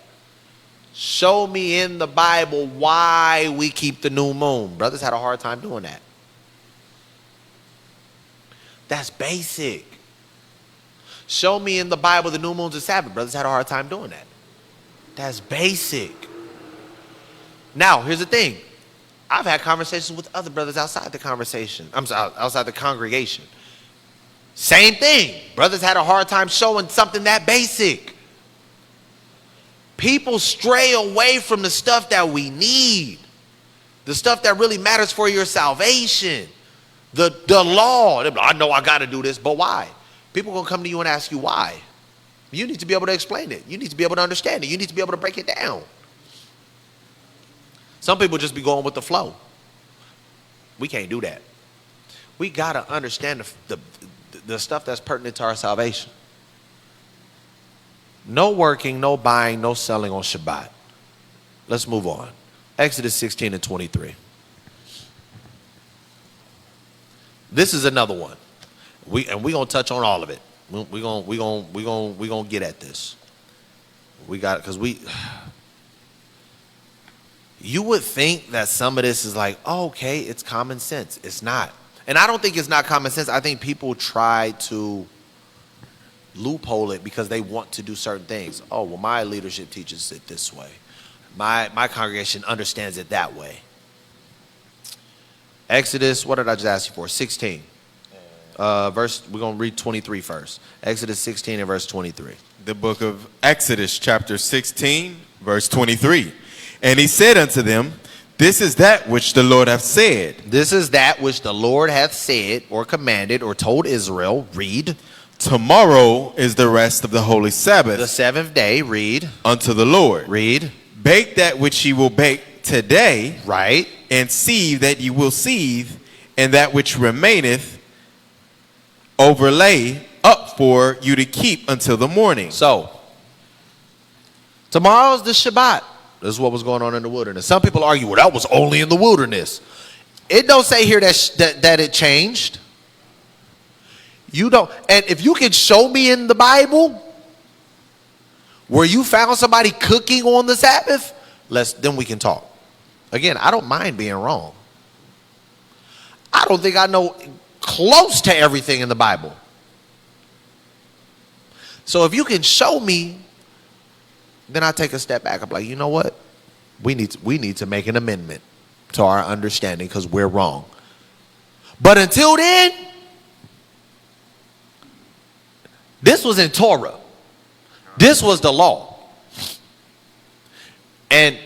Show me in the Bible why we keep the new moon. Brothers had a hard time doing that. That's basic. Show me in the Bible the new moon's a Sabbath. Brothers had a hard time doing that. That's basic. Now, here's the thing. I've had conversations with other brothers outside the conversation. I'm sorry, outside the congregation. Same thing. Brothers had a hard time showing something that basic. People stray away from the stuff that we need. The stuff that really matters for your salvation. The law. I know I got to do this, but why? People are going to come to you and ask you why. You need to be able to explain it. You need to be able to understand it. You need to be able to break it down. Some people just be going with the flow. We can't do that. We got to understand the stuff that's pertinent to our salvation. No working, no buying, no selling on Shabbat. Let's move on. Exodus 16 and 23. This is another one. We're going to touch on all of it. We're going to get at this. We got, because you would think that some of this is like, oh, okay, it's common sense. It's not. And I don't think it's not common sense. I think people try to loophole it because they want to do certain things. Oh, well, my leadership teaches it this way. My congregation understands it that way. Exodus, what did I just ask you for? 16. We're going to read 23 first. Exodus 16 and verse 23. The book of Exodus, chapter 16, verse 23. And he said unto them, this is that which the Lord hath said. This is that which the Lord hath said or commanded or told Israel. Read. Tomorrow is the rest of the holy Sabbath. The seventh day. Read. Unto the Lord. Read. Bake that which ye will bake today. Right. And seethe that ye will seethe, and that which remaineth overlay up for you to keep until the morning. So, tomorrow's the Shabbat. This is what was going on in the wilderness. Some people argue, well, that was only in the wilderness. It don't say here that it changed. You don't, and if you can show me in the Bible where you found somebody cooking on the Sabbath, then we can talk. Again, I don't mind being wrong. I don't think I know close to everything in the Bible. So if you can show me then I take a step back. I'm like, you know what? We need to make an amendment to our understanding because we're wrong. But until then, this was in Torah. This was the law. And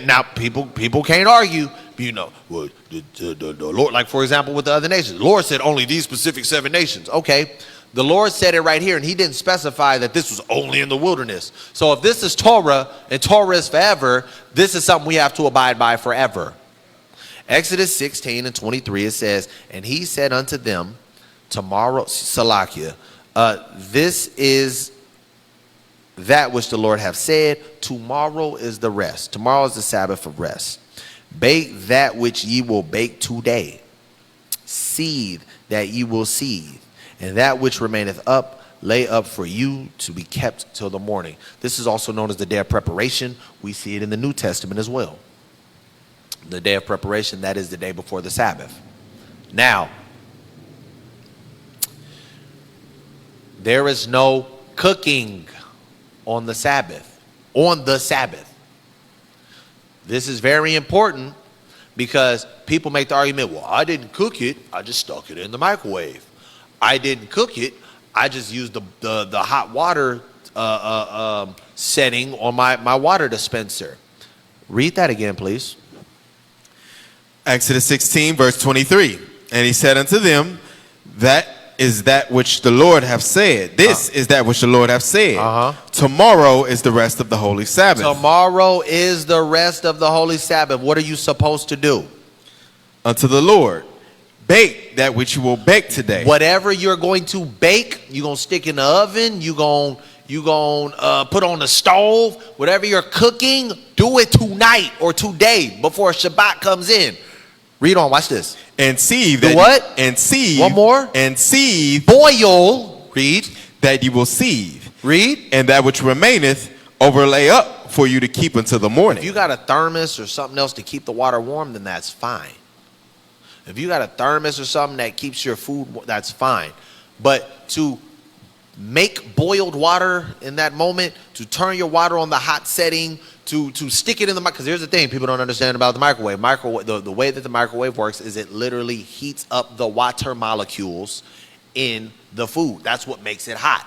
now people can't argue. You know, well, the Lord, like for example with the other nations, the Lord said only these specific 7 nations. Okay, the Lord said it right here, and he didn't specify that this was only in the wilderness. So if this is Torah, and Torah is forever, this is something we have to abide by forever. Exodus 16 and 23, it says, and he said unto them, tomorrow, Salakia, this is that which the Lord hath said, tomorrow is the rest. Tomorrow is the Sabbath of rest. Bake that which ye will bake today. Seethe that ye will seethe. And that which remaineth up, lay up for you to be kept till the morning. This is also known as the day of preparation. We see it in the New Testament as well. The day of preparation, that is the day before the Sabbath. Now, there is no cooking on the Sabbath. On the Sabbath. This is very important because people make the argument, well, I didn't cook it, I just stuck it in the microwave. I didn't cook it, I just used the hot water setting on my water dispenser. Read that again, please. Exodus 16, verse 23. And he said unto them, that is that which the Lord hath said. This is that which the Lord hath said. Tomorrow is the rest of the holy Sabbath. Tomorrow is the rest of the holy Sabbath. What are you supposed to do? Unto the Lord, bake that which you will bake today. Whatever you're going to bake, you're going to stick in the oven, you're going to put on the stove. Whatever you're cooking, do it tonight or today before Shabbat comes in. Read on, watch this. And seethe. Do what? And seethe. One more. And seethe. Boil. Read. That you will seethe. Read. And that which remaineth overlay up for you to keep until the morning. If you got a thermos or something else to keep the water warm, then that's fine. If you got a thermos or something that keeps your food, that's fine. But to make boiled water in that moment, to turn your water on the hot setting, to stick it in the microwave, because here's the thing people don't understand about the microwave. The way that the microwave works is it literally heats up the water molecules in the food. That's what makes it hot.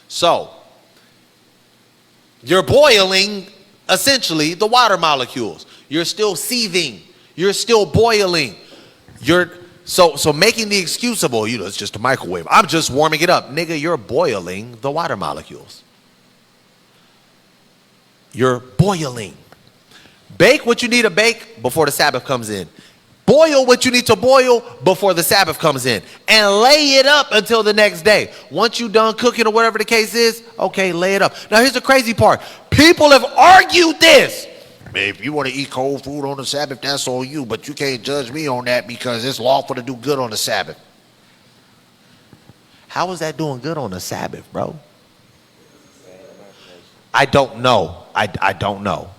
So you're boiling essentially the water molecules. You're still seething. You're still boiling. So making the excuse of, well, it's just a microwave. I'm just warming it up. Nigga, you're boiling the water molecules. You're boiling. Bake what you need to bake before the Sabbath comes in. Boil what you need to boil before the Sabbath comes in. And lay it up until the next day. Once you're done cooking or whatever the case is, okay, lay it up. Now here's the crazy part. People have argued this. Man, if you want to eat cold food on the Sabbath, that's on you. But you can't judge me on that because it's lawful to do good on the Sabbath. How is that doing good on the Sabbath, bro? I don't know. I don't know.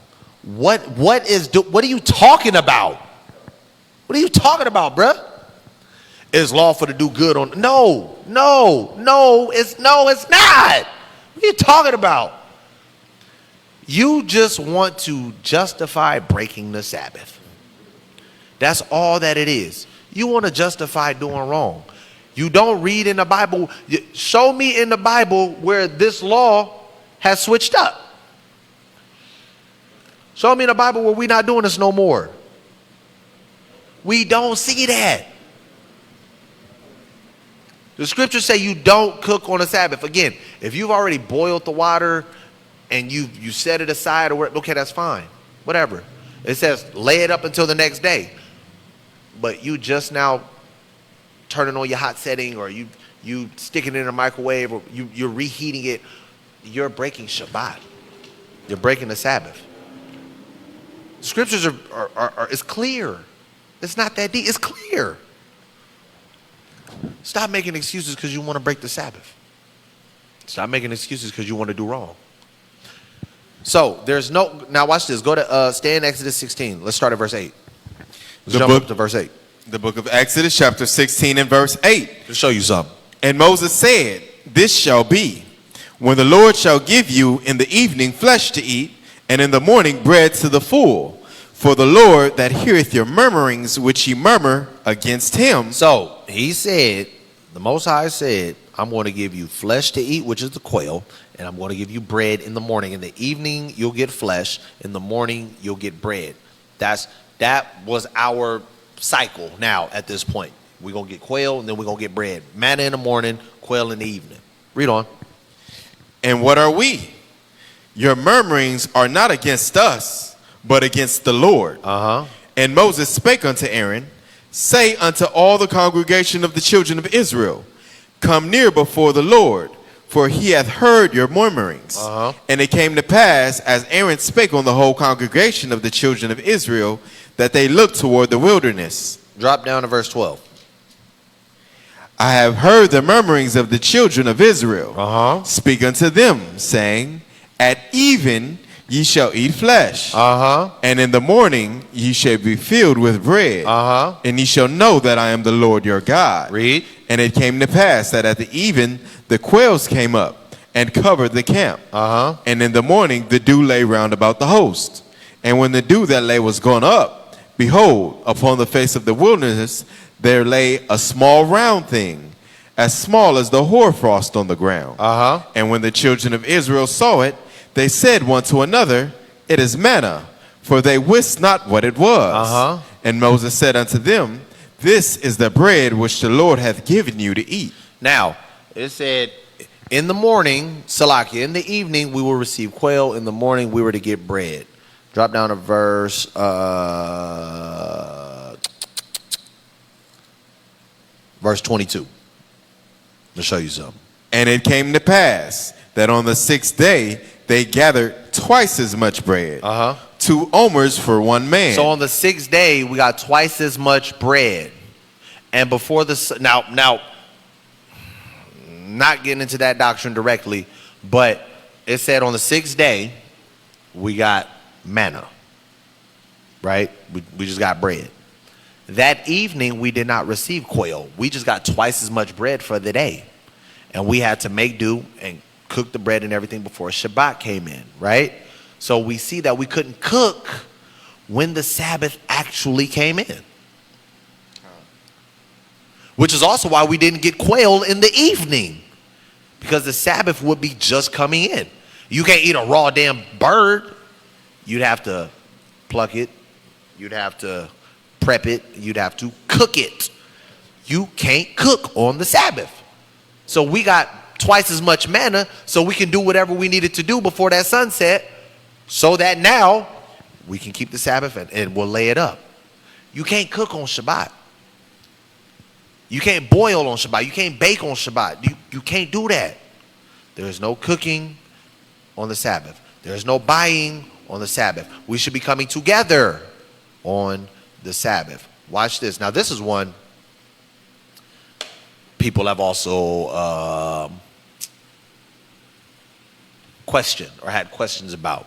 What are you talking about? What are you talking about, bruh? It's lawful to do good on. No, it's not. What are you talking about? You just want to justify breaking the Sabbath. That's all that it is. You want to justify doing wrong. You don't read in the Bible. Show me in the Bible where this law has switched up. Show me in the Bible where we're not doing this no more. We don't see that. The scriptures say you don't cook on the Sabbath. Again, if you've already boiled the water and you set it aside or whatever, okay, that's fine. Whatever. It says lay it up until the next day. But you just now turning on your hot setting or you sticking it in a microwave or you're reheating it, you're breaking Shabbat. You're breaking the Sabbath. Scriptures are it's clear. It's not that deep. It's clear. Stop making excuses because you want to break the Sabbath. Stop making excuses because you want to do wrong. So there's no, now watch this. Go to, stay in Exodus 16. Let's start at verse 8. Let's jump up to verse 8. The book of Exodus, chapter 16 and verse 8. To show you something. And Moses said, this shall be When the Lord shall give you in the evening flesh to eat, and in the morning bread to the full. For the Lord that heareth your murmurings which ye murmur against him. So he said, the Most High said, I'm going to give you flesh to eat, which is the quail, and I'm going to give you bread in the morning. In the evening, you'll get flesh. In the morning, you'll get bread. That was our cycle now at this point. We're going to get quail, and then we're going to get bread. Manna in the morning, quail in the evening. Read on. And what are we? Your murmurings are not against us, but against the Lord. And Moses spake unto Aaron, say unto all the congregation of the children of Israel, come near before the Lord, for he hath heard your murmurings. And it came to pass, as Aaron spake on the whole congregation of the children of Israel, that they looked toward the wilderness. Drop down to verse 12. I have heard the murmurings of the children of Israel. Speak unto them, saying, at even ye shall eat flesh, and in the morning ye shall be filled with bread, and ye shall know that I am the Lord your God. Read. And it came to pass that at the even the quails came up and covered the camp, and in the morning the dew lay round about the host. And when the dew that lay was gone up, behold, upon the face of the wilderness there lay a small round thing, as small as the hoarfrost on the ground. And when the children of Israel saw it, they said one to another, it is manna, for they wist not what it was. And Moses said unto them, this is the bread which the Lord hath given you to eat. Now, it said, in the morning, Salakia, in the evening, we will receive quail. In the morning, we were to get bread. Drop down to verse 22. I'll show you something. And it came to pass that on the 6th day they gathered twice as much bread, 2 omers for one man. So on the 6th day, we got twice as much bread. And before the now, not getting into that doctrine directly, but it said on the 6th day we got manna, right? We just got bread. That evening we did not receive quail. We just got twice as much bread for the day, and we had to make do and cook the bread and everything before Shabbat came in, right? So we see that we couldn't cook when the Sabbath actually came in, which is also why we didn't get quail in the evening, because the Sabbath would be just coming in. You can't eat a raw damn bird. You'd have to pluck it. You'd have to prep it. You'd have to cook it. You can't cook on the Sabbath. So we got twice as much manna so we can do whatever we needed to do before that sunset, so that now we can keep the Sabbath and we'll lay it up. You can't cook on Shabbat. You can't boil on Shabbat. You can't bake on Shabbat. You can't do that. There is no cooking on the Sabbath. There is no buying on the Sabbath. We should be coming together on the Sabbath. Watch this. Now this is one people have also questioned or had questions about.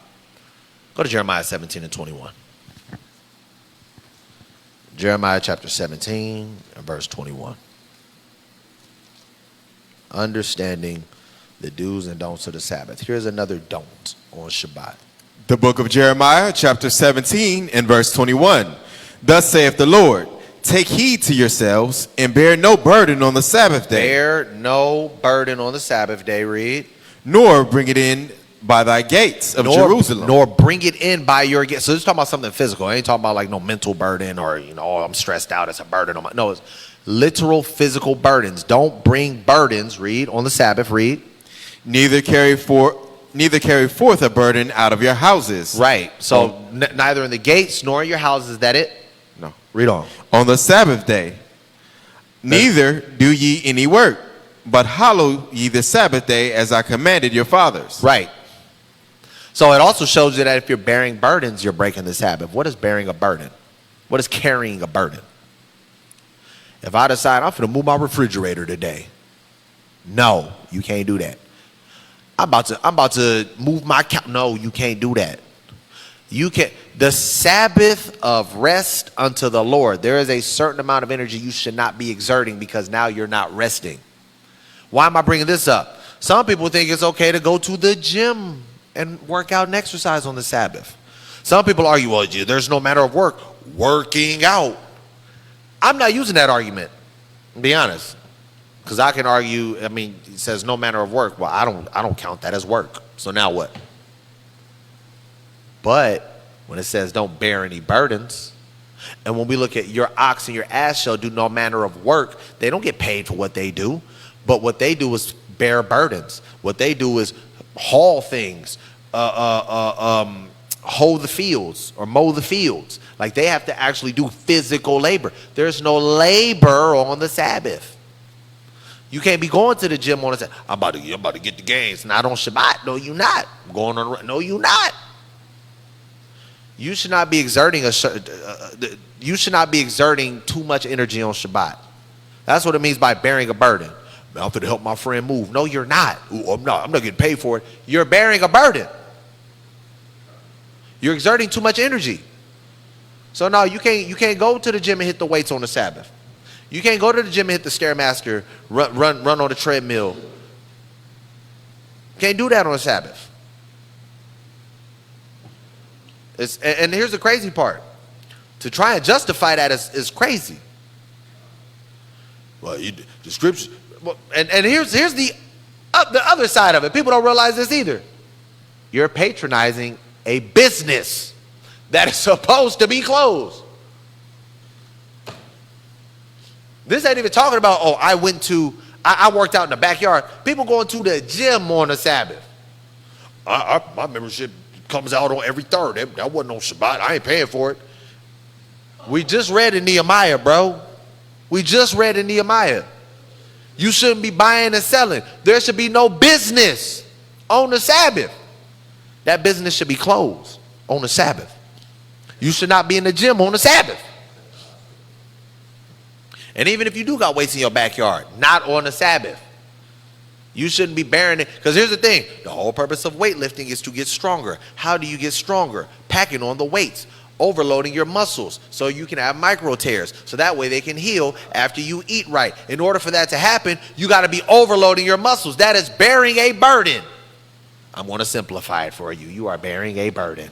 Go to Jeremiah 17 and 21. Jeremiah chapter 17 and verse 21. Understanding the do's and don'ts of the Sabbath. Here's another don't on Shabbat. The book of Jeremiah, chapter 17 and verse 21. Thus saith the Lord, take heed to yourselves and bear no burden on the Sabbath day. Bear no burden on the Sabbath day, read. Nor bring it in by thy gates of Jerusalem. Nor bring it in by your gates. So this is talking about something physical. I ain't talking about like no mental burden or, oh, I'm stressed out. It's a burden on my. No, it's literal physical burdens. Don't bring burdens, read, on the Sabbath, read. Neither carry forth a burden out of your houses. Right. So neither in the gates nor in your houses. Is that it? No. Read on. On the Sabbath day, neither do ye any work, but hallow ye the Sabbath day as I commanded your fathers. Right. So it also shows you that if you're bearing burdens, you're breaking the Sabbath. What is bearing a burden? What is carrying a burden? If I decide I'm going to move my refrigerator today, no, you can't do that. I'm about to move my couch. No, you can't do that. You can. The Sabbath of rest unto the Lord. There is a certain amount of energy you should not be exerting because now you're not resting. Why am I bringing this up? Some people think it's okay to go to the gym and work out and exercise on the Sabbath. Some people argue, well, there's no matter of working out. I'm not using that argument, to be honest. Because I can argue, I mean, it says no manner of work. Well, I don't count that as work. So now what? But when it says don't bear any burdens, and when we look at your ox and your ass shall do no manner of work, they don't get paid for what they do. But what they do is bear burdens. What they do is haul things, hoe the fields or mow the fields. Like they have to actually do physical labor. There's no labor on the Sabbath. You can't be going to the gym on the Sabbath. I'm about to get the gains. Not on Shabbat. No, you not. I'm going on. No, you not. You should not be exerting you should not be exerting too much energy on Shabbat. That's what it means by bearing a burden. I'm going to help my friend move. No, you're not. Ooh, I'm not getting paid for it. You're bearing a burden. You're exerting too much energy. So no, you can't go to the gym and hit the weights on the Sabbath. You can't go to the gym and hit the Stairmaster, run on the treadmill. Can't do that on the Sabbath. And here's the crazy part. To try and justify that is crazy. Well, the scripture, and here's the other side of it. People don't realize this either. You're patronizing a business that is supposed to be closed. This ain't even talking about, oh, I worked out in the backyard. People going to the gym on the Sabbath. My membership comes out on every third. That wasn't on Shabbat. I ain't paying for it. We just read in Nehemiah, bro. We just read in Nehemiah. You shouldn't be buying and selling. There should be no business on the Sabbath. That business should be closed on the Sabbath. You should not be in the gym on the Sabbath. And even if you do got weights in your backyard, not on the Sabbath. You shouldn't be bearing it. Because here's the thing. The whole purpose of weightlifting is to get stronger. How do you get stronger? Packing on the weights. Overloading your muscles so you can have micro tears. So that way they can heal after you eat right. In order for that to happen, you got to be overloading your muscles. That is bearing a burden. I'm going to simplify it for you. You are bearing a burden.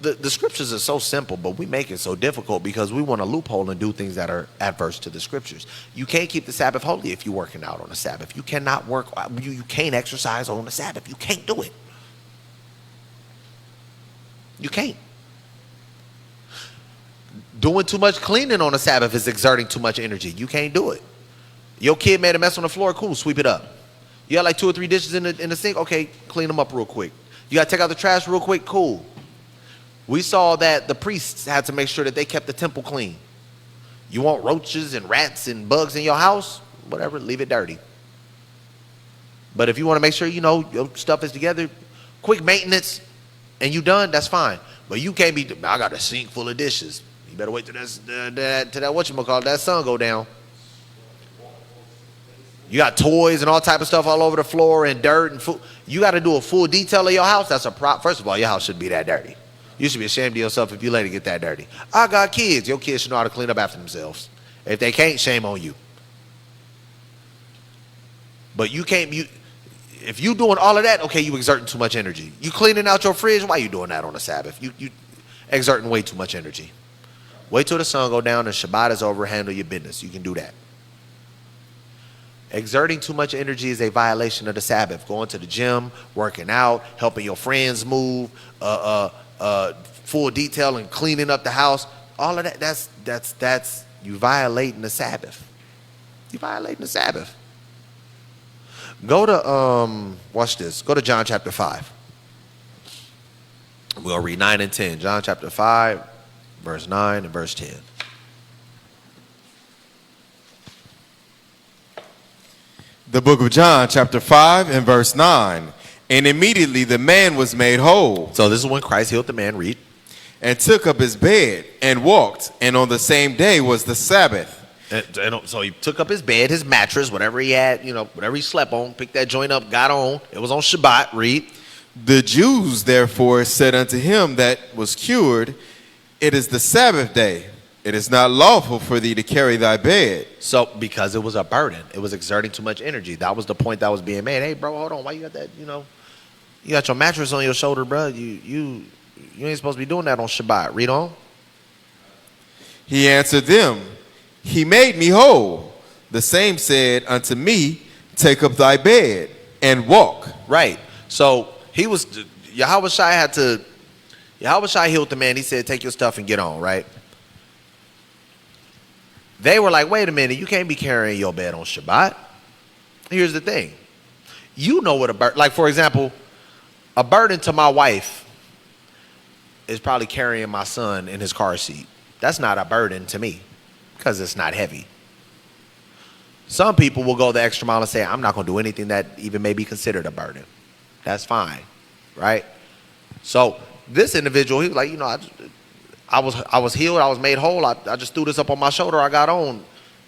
The scriptures are so simple, but we make it so difficult because we want to loophole and do things that are adverse to the scriptures. You can't keep the Sabbath holy if you're working out on the Sabbath. You cannot you can't exercise on the Sabbath. You can't do it. You can't. Doing too much cleaning on the Sabbath is exerting too much energy. You can't do it. Your kid made a mess on the floor, cool, sweep it up. You got like 2 or 3 dishes in the sink, okay, clean them up real quick. You got to take out the trash real quick, cool. We saw that the priests had to make sure that they kept the temple clean. You want roaches and rats and bugs in your house? Whatever, leave it dirty. But if you want to make sure, your stuff is together, quick maintenance, and you done, that's fine. But you can't be, I got a sink full of dishes. You better wait till that whatchamacallit, that sun go down. You got toys and all type of stuff all over the floor and dirt and food. You got to do a full detail of your house. That's first of all, your house shouldn't be that dirty. You should be ashamed of yourself if you let it get that dirty. I got kids. Your kids should know how to clean up after themselves. If they can't, shame on you. But you can't, if you doing all of that, okay, you exerting too much energy. You cleaning out your fridge, why you doing that on the Sabbath? You exerting way too much energy. Wait till the sun go down and Shabbat is over, handle your business. You can do that. Exerting too much energy is a violation of the Sabbath. Going to the gym, working out, helping your friends move, full detail and cleaning up the house, all of that, that's you violating the Sabbath. You violating the Sabbath. Go to watch this. Go to John chapter 5. We'll read 9 and 10. John chapter 5, verse 9 and verse 10. The book of John chapter 5 and verse 9. And immediately the man was made whole. So this is when Christ healed the man, read. And took up his bed and walked. And on the same day was the Sabbath. And so he took up his bed, his mattress, whatever he had, whatever he slept on, picked that joint up, got on. It was on Shabbat, read. The Jews therefore said unto him that was cured, it is the Sabbath day. It is not lawful for thee to carry thy bed. So because it was a burden, it was exerting too much energy. That was the point that was being made. Hey, bro, hold on. Why you got that? You got your mattress on your shoulder, bro. You ain't supposed to be doing that on Shabbat. Read on. He answered them, He made me whole. The same said unto me, Take up thy bed and walk. Right. So Yahweh Shai healed the man. He said, take your stuff and get on, right? They were like, wait a minute, you can't be carrying your bed on Shabbat. Here's the thing. You know what a burden, like for example, a burden to my wife is probably carrying my son in his car seat. That's not a burden to me because it's not heavy. Some people will go the extra mile and say, I'm not going to do anything that even may be considered a burden. That's fine, right? So this individual, he was like, I was healed. I was made whole. I just threw this up on my shoulder. I got on.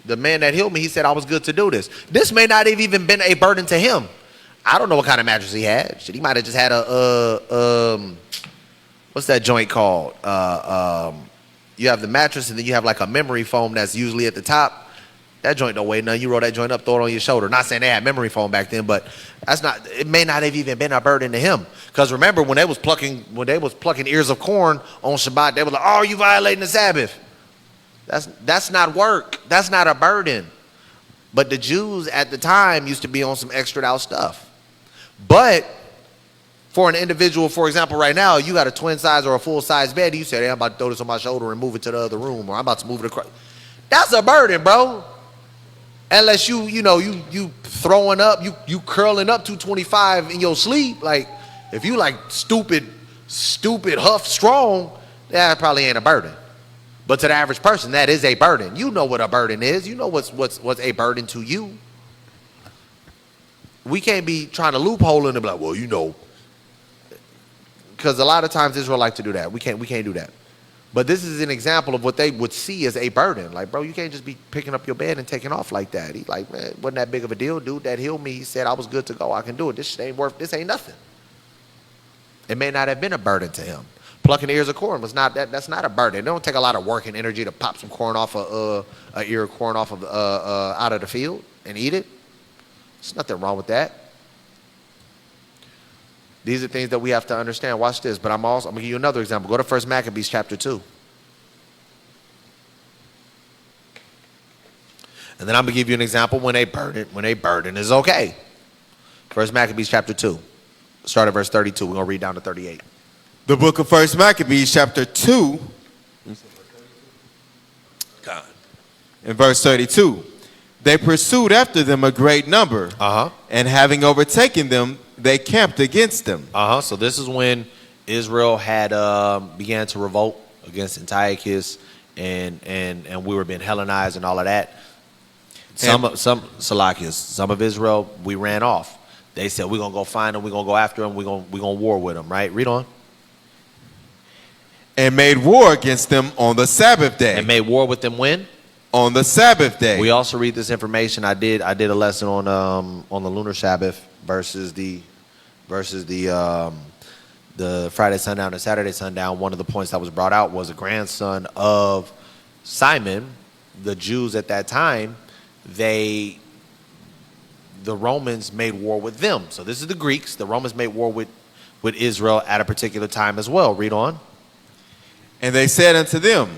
The man that healed me, he said I was good to do this. This may not have even been a burden to him. I don't know what kind of mattress he had. Shit, he might have just had what's that joint called? You have the mattress and then you have like a memory foam that's usually at the top. That joint don't weigh nothing. You roll that joint up, throw it on your shoulder. Not saying they had memory foam back then, but it may not have even been a burden to him. Because remember when they was plucking ears of corn on Shabbat, they were like, oh, you violating the Sabbath. That's not work. That's not a burden. But the Jews at the time used to be on some extra out stuff. But for an individual, for example, right now, you got a twin size or a full size bed. You say, hey, I'm about to throw this on my shoulder and move it to the other room, or I'm about to move it across. That's a burden, bro. Unless you throwing up, you curling up 225 in your sleep. Like, if you like stupid huff strong, that probably ain't a burden. But to the average person, that is a burden. You know what a burden is. You know what's a burden to you. We can't be trying to loophole in and be like, well, because a lot of times Israel like to do that. We can't do that. But this is an example of what they would see as a burden. Like, bro, you can't just be picking up your bed and taking off like that. He's like, man, wasn't that big of a deal. Dude that healed me, he said I was good to go. I can do it. This ain't nothing. It may not have been a burden to him. Plucking ears of corn was not that's not a burden. It don't take a lot of work and energy to pop some corn off a ear of corn off of out of the field and eat it. There's nothing wrong with that. These are things that we have to understand. Watch this. But I'm going to give you another example. Go to 1 Maccabees chapter 2. And then I'm going to give you an example when a burden is okay. 1 Maccabees chapter 2. Start at verse 32. We're going to read down to 38. The book of 1 Maccabees chapter 2. God. In verse 32. They pursued after them a great number. And having overtaken them, they camped against them. So this is when Israel had began to revolt against Antiochus, and we were being Hellenized and all of that. Some of Israel, we ran off. They said we're gonna go find them, we're gonna go after them, we're gonna war with them. Right? Read on. And made war against them on the Sabbath day. And made war with them when? On the Sabbath day. We also read this information. I did a lesson on the lunar Sabbath versus the Friday sundown and Saturday sundown. One of the points that was brought out was a grandson of Simon. The Jews at that time, the Romans made war with them. So this is the Greeks. The Romans made war with Israel at a particular time as well. Read on. And they said unto them,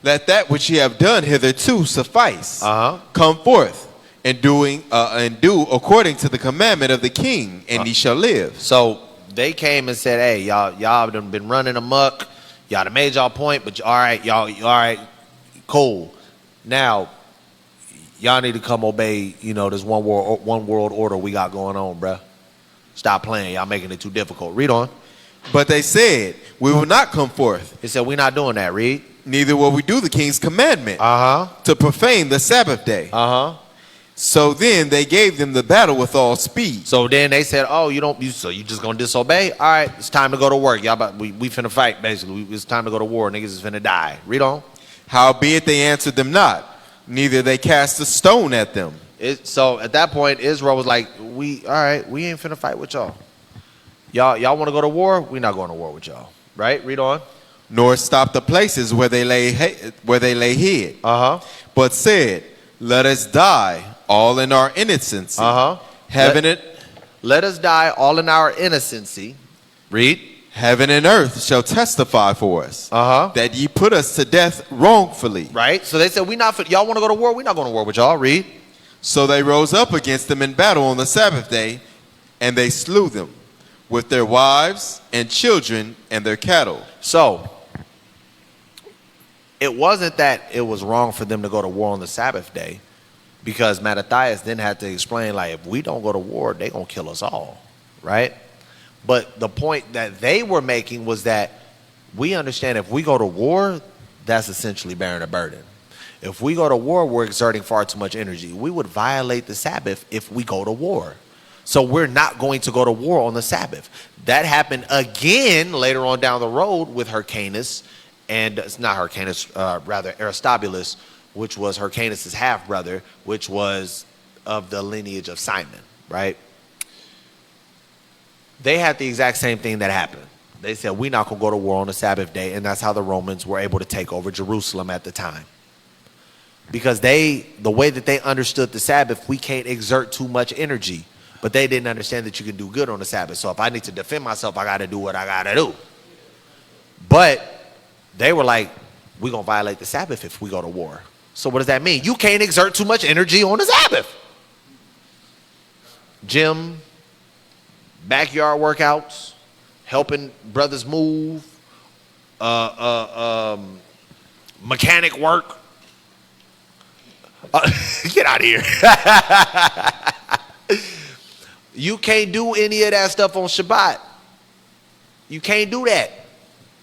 let that which ye have done hitherto suffice. Come forth and do according to the commandment of the king, and ye shall live. So they came and said, hey, y'all done been running amok. Y'all done made y'all point, but all right, cool. Now, y'all need to come obey, this one world order we got going on, bruh. Stop playing. Y'all making it too difficult. Read on. But they said, we will not come forth. He said, we're not doing that. Read. Neither will we do the king's commandment to profane the Sabbath day. So then they gave them the battle with all speed. So then they said, oh, you just gonna disobey? All right, it's time to go to work. Y'all, we finna fight, basically. It's time to go to war. Niggas is finna die. Read on. Howbeit they answered them not, neither they cast a stone at them. So at that point, Israel was like, we ain't finna fight with y'all. Y'all want to go to war? We're not going to war with y'all. Right? Read on. nor stopped the places where they lay hid, but said, "Let us die, all in our innocency." Let us die all in our innocency. Read. Heaven and earth shall testify for us that ye put us to death wrongfully. Right. So they said, y'all want to go to war? We're not going to war with y'all. Read. So they rose up against them in battle on the Sabbath day, and they slew them with their wives and children and their cattle. So it wasn't that it was wrong for them to go to war on the Sabbath day, because Mattathias then had to explain, like, if we don't go to war, they're going to kill us all. Right. But the point that they were making was that we understand if we go to war, that's essentially bearing a burden. If we go to war, we're exerting far too much energy. We would violate the Sabbath if we go to war. So we're not going to go to war on the Sabbath. That happened again later on down the road with Hyrcanus, and it's not Hyrcanus, rather Aristobulus, which was Hyrcanus' half-brother, which was of the lineage of Simon, right? They had the exact same thing that happened. They said, we're not going to go to war on the Sabbath day, and that's how the Romans were able to take over Jerusalem at the time. Because the way that they understood the Sabbath, we can't exert too much energy. But they didn't understand that you can do good on the Sabbath. So if I need to defend myself, I got to do what I got to do. But they were like, we're going to violate the Sabbath if we go to war. So what does that mean? You can't exert too much energy on the Sabbath. Gym, backyard workouts, helping brothers move, mechanic work. Get out of here. You can't do any of that stuff on Shabbat. You can't do that.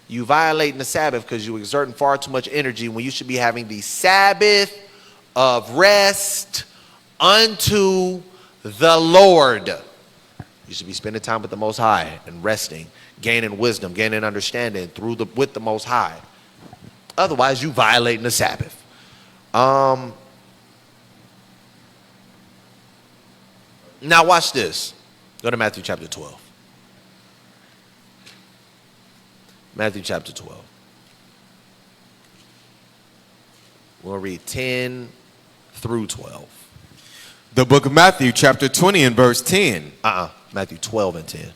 You violating the Sabbath because you're exerting far too much energy when you should be having the Sabbath of rest unto the Lord. You should be spending time with the Most High and resting, gaining wisdom, gaining understanding with the Most High. Otherwise, you violating the Sabbath. Now watch this. Go to Matthew chapter 12. Matthew chapter 12. We'll read 10 through 12. The book of Matthew, chapter 20 and verse 10. Matthew 12 and 10.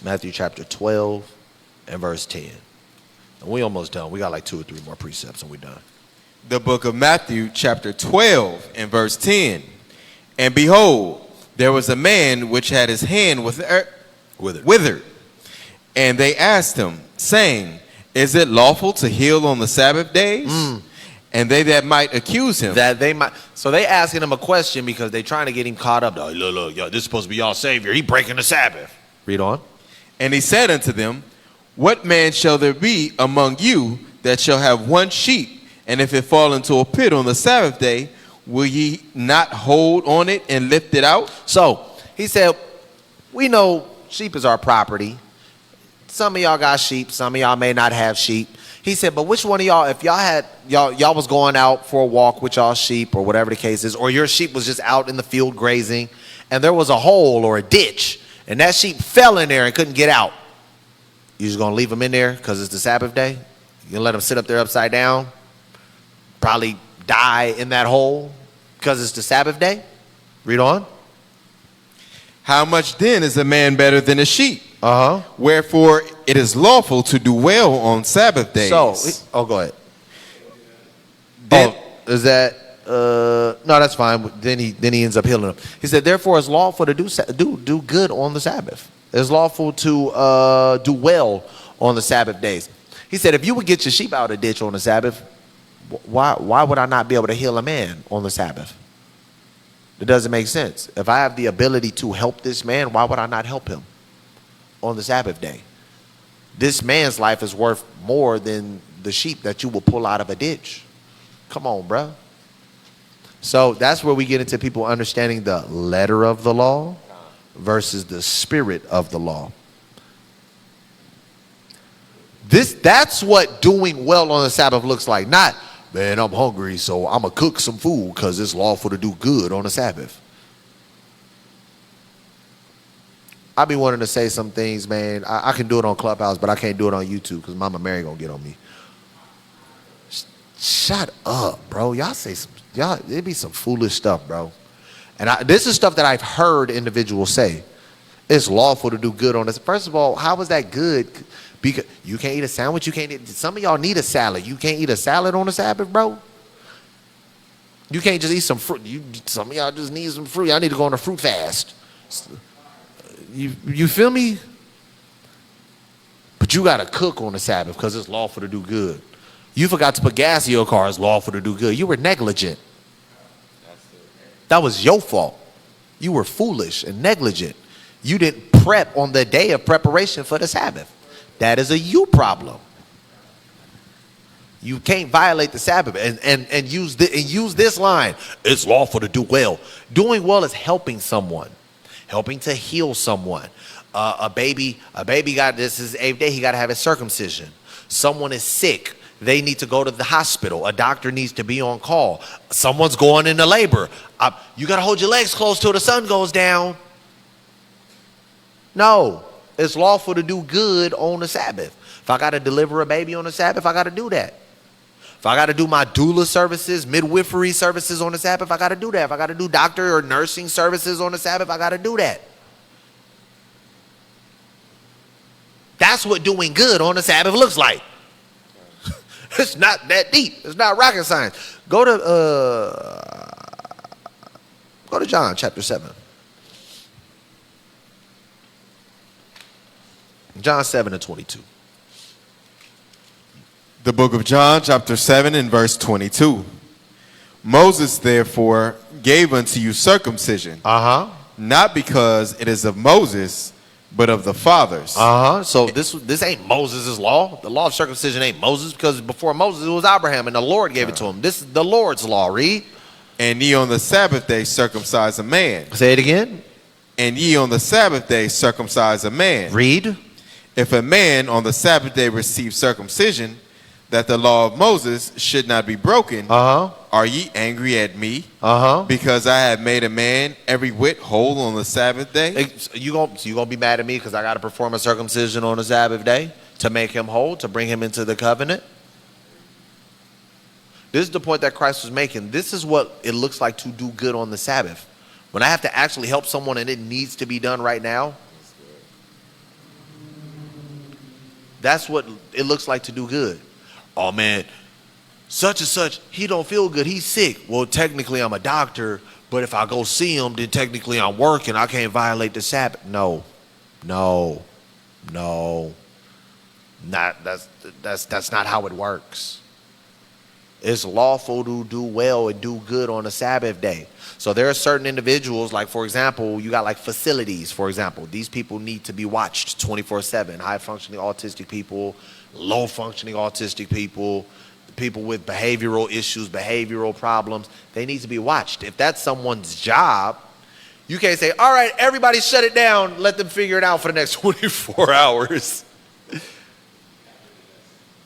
Matthew chapter 12 and verse 10. And we almost done. We got like 2 or 3 more precepts and we're done. The book of Matthew, chapter 12 and verse 10. And behold, there was a man which had his hand withered. And they asked him, saying, is it lawful to heal on the Sabbath days? And they that might accuse him. So they asking him a question because they trying to get him caught up. Oh, look, yo, this is supposed to be y'all Savior. He breaking the Sabbath. Read on. And he said unto them, what man shall there be among you that shall have one sheep, and if it fall into a pit on the Sabbath day, will ye not hold on it and lift it out? So he said, we know sheep is our property. Some of y'all got sheep. Some of y'all may not have sheep. He said, but which one of y'all, if y'all was going out for a walk with y'all sheep or whatever the case is, or your sheep was just out in the field grazing and there was a hole or a ditch and that sheep fell in there and couldn't get out, you just going to leave them in there because it's the Sabbath day? You going to let them sit up there upside down? Probably die in that hole because it's the Sabbath day? Read on. How much then is a man better than a sheep? Wherefore it is lawful to do well on Sabbath days. So, go ahead. Is that no? That's fine. Then he ends up healing them. He said, therefore, it's lawful to do good on the Sabbath. It's lawful to do well on the Sabbath days. He said, if you would get your sheep out of the ditch on the Sabbath, why would I not be able to heal a man on the Sabbath? It doesn't make sense. If I have the ability to help this man, why would I not help him on the Sabbath day? This man's life is worth more than the sheep that you will pull out of a ditch. Come on, bro. So that's where we get into people understanding the letter of the law versus the spirit of the law. That's what doing well on the Sabbath looks like. Not, man, I'm hungry, so I'm going to cook some food because it's lawful to do good on the Sabbath. I be wanting to say some things, man. I can do it on Clubhouse, but I can't do it on YouTube because Mama Mary gonna get on me. Shut up, bro. Y'all say some, it be some foolish stuff, bro. And this is stuff that I've heard individuals say. It's lawful to do good on this. First of all, how is that good? Because you can't eat a sandwich. You can't eat, some of y'all need a salad. You can't eat a salad on the Sabbath, bro. You can't just eat some fruit. Some of y'all just need some fruit. Y'all need to go on a fruit fast. You feel me? But you got to cook on the Sabbath because it's lawful to do good. You forgot to put gas in your car. It's lawful to do good. You were negligent. That was your fault. You were foolish and negligent. You didn't prep on the day of preparation for the Sabbath. That is a you problem. You can't violate the Sabbath and use this line. It's lawful to do well. Doing well is helping someone, helping to heal someone. A baby got, this is 8th day, he got to have his circumcision. Someone is sick. They need to go to the hospital. A doctor needs to be on call. Someone's going into labor. You got to hold your legs closed till the sun goes down. No, it's lawful to do good on the Sabbath. If I got to deliver a baby on the Sabbath, I got to do that. If I got to do my doula services, midwifery services on the Sabbath, I got to do that. If I got to do doctor or nursing services on the Sabbath, I got to do that. That's what doing good on the Sabbath looks like. It's not that deep. It's not rocket science. Go to John chapter 7. John 7:22. The book of John, chapter 7, and verse 22. Moses, therefore, gave unto you circumcision, not because it is of Moses, but of the fathers. So this ain't Moses' law. The law of circumcision ain't Moses, because before Moses it was Abraham, and the Lord gave it to him. This is the Lord's law. Read. And ye on the Sabbath day circumcise a man. Say it again. And ye on the Sabbath day circumcise a man. Read. If a man on the Sabbath day receive circumcision, that the law of Moses should not be broken, are ye angry at me? Because I have made a man every whit whole on the Sabbath day? You gonna be mad at me because I got to perform a circumcision on the Sabbath day to make him whole, to bring him into the covenant? This is the point that Christ was making. This is what it looks like to do good on the Sabbath. When I have to actually help someone and it needs to be done right now, that's what it looks like to do good. Oh man, such and such, he don't feel good, he's sick. Well, technically I'm a doctor, but if I go see him, then technically I'm working. I can't violate the Sabbath. No. That's not how it works. It's lawful to do well and do good on a Sabbath day. So there are certain individuals, like for example, you got like facilities, for example. These people need to be watched 24/7. High-functioning autistic people, low-functioning autistic people, people with behavioral issues, behavioral problems. They need to be watched. If that's someone's job, you can't say, all right, everybody shut it down. Let them figure it out for the next 24 hours.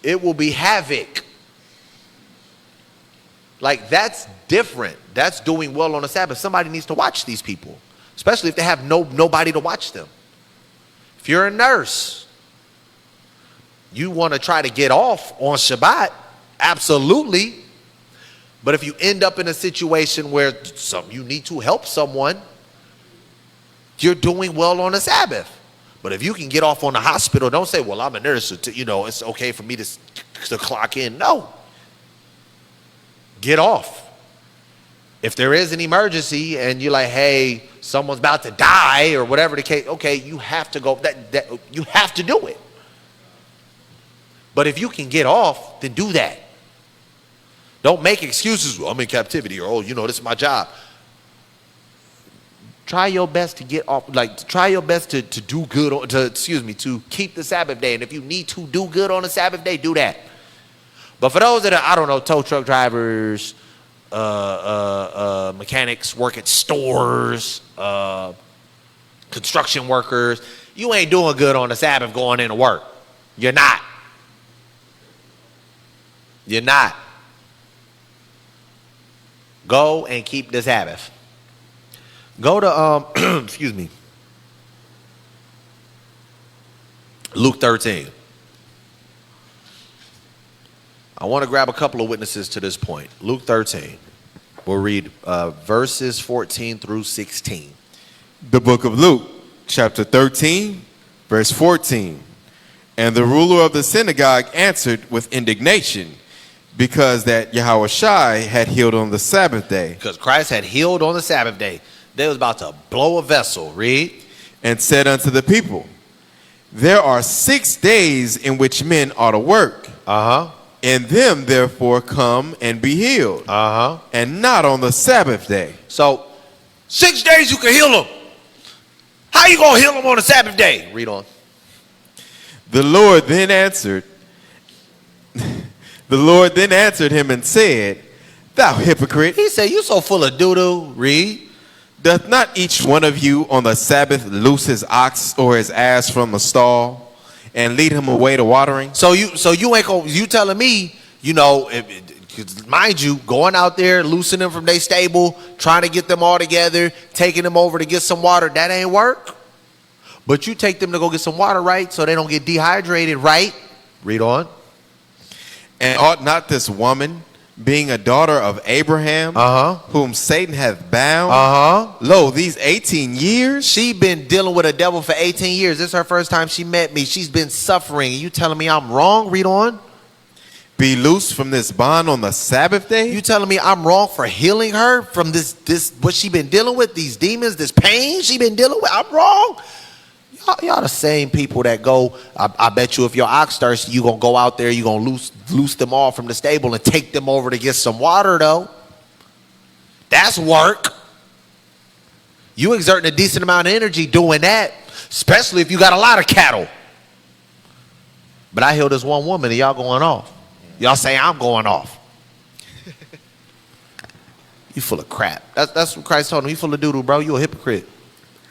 It will be havoc. Like, that's different. That's doing well on the Sabbath. Somebody needs to watch these people, especially if they have nobody to watch them. If you're a nurse, you want to try to get off on Shabbat, absolutely. But if you end up in a situation where you need to help someone, you're doing well on the Sabbath. But if you can get off on the hospital, don't say, well, I'm a nurse, so it's okay for me to clock in. No. Get off. If there is an emergency and you're like, hey, someone's about to die or whatever the case, okay, you have to go. You have to do it. But if you can get off, then do that. Don't make excuses. Well, I'm in captivity, or this is my job. Try your best to get off. Like, try your best to do good. To keep the Sabbath day. And if you need to do good on the Sabbath day, do that. But for those that are, tow truck drivers, mechanics, work at stores, construction workers, you ain't doing good on the Sabbath going into work. You're not. You're not. Go and keep the Sabbath. Go to, excuse me. Luke 13. I want to grab a couple of witnesses to this point. Luke 13. We'll read verses 14 through 16. The book of Luke, chapter 13, verse 14. And the ruler of the synagogue answered with indignation, because that Yahushua had healed on the Sabbath day, Because Christ had healed on the Sabbath day. They was about to blow a vessel. Read. and said unto the people, there are 6 days in which men ought to work. In them therefore come and be healed, and not on the Sabbath day. So 6 days you can heal them. How you going to heal them on the Sabbath day? Read on. The Lord then answered him and said, thou hypocrite, He said, you so full of doo-doo. Read. doth not each one of you on the Sabbath loose his ox or his ass from the stall and lead him away to watering? So you ain't gonna, you telling me, you know, 'cause mind you, going out there, loosening them from their stable, trying to get them all together, taking them over to get some water, that ain't work. But you take them to go get some water, right? So they don't get dehydrated, right? Read on. And ought not this woman, being a daughter of Abraham, whom Satan hath bound, lo, these 18 years? She been dealing with a devil for 18 years. This is her first time she met me. She's been suffering. You telling me I'm wrong? Read on. Be loose from this bond on the Sabbath day? You telling me I'm wrong for healing her from this what she been dealing with, these demons, this pain she been dealing with? I'm wrong. Y'all the same people that go, I bet you if your ox thirsty, you going to go out there, you going to loose them all from the stable and take them over to get some water, though. That's work. You exerting a decent amount of energy doing that, especially if you got a lot of cattle. But I heal this one woman and y'all going off. Y'all say I'm going off. You full of crap. That's what Christ told him. You full of doo-doo, bro. You a hypocrite.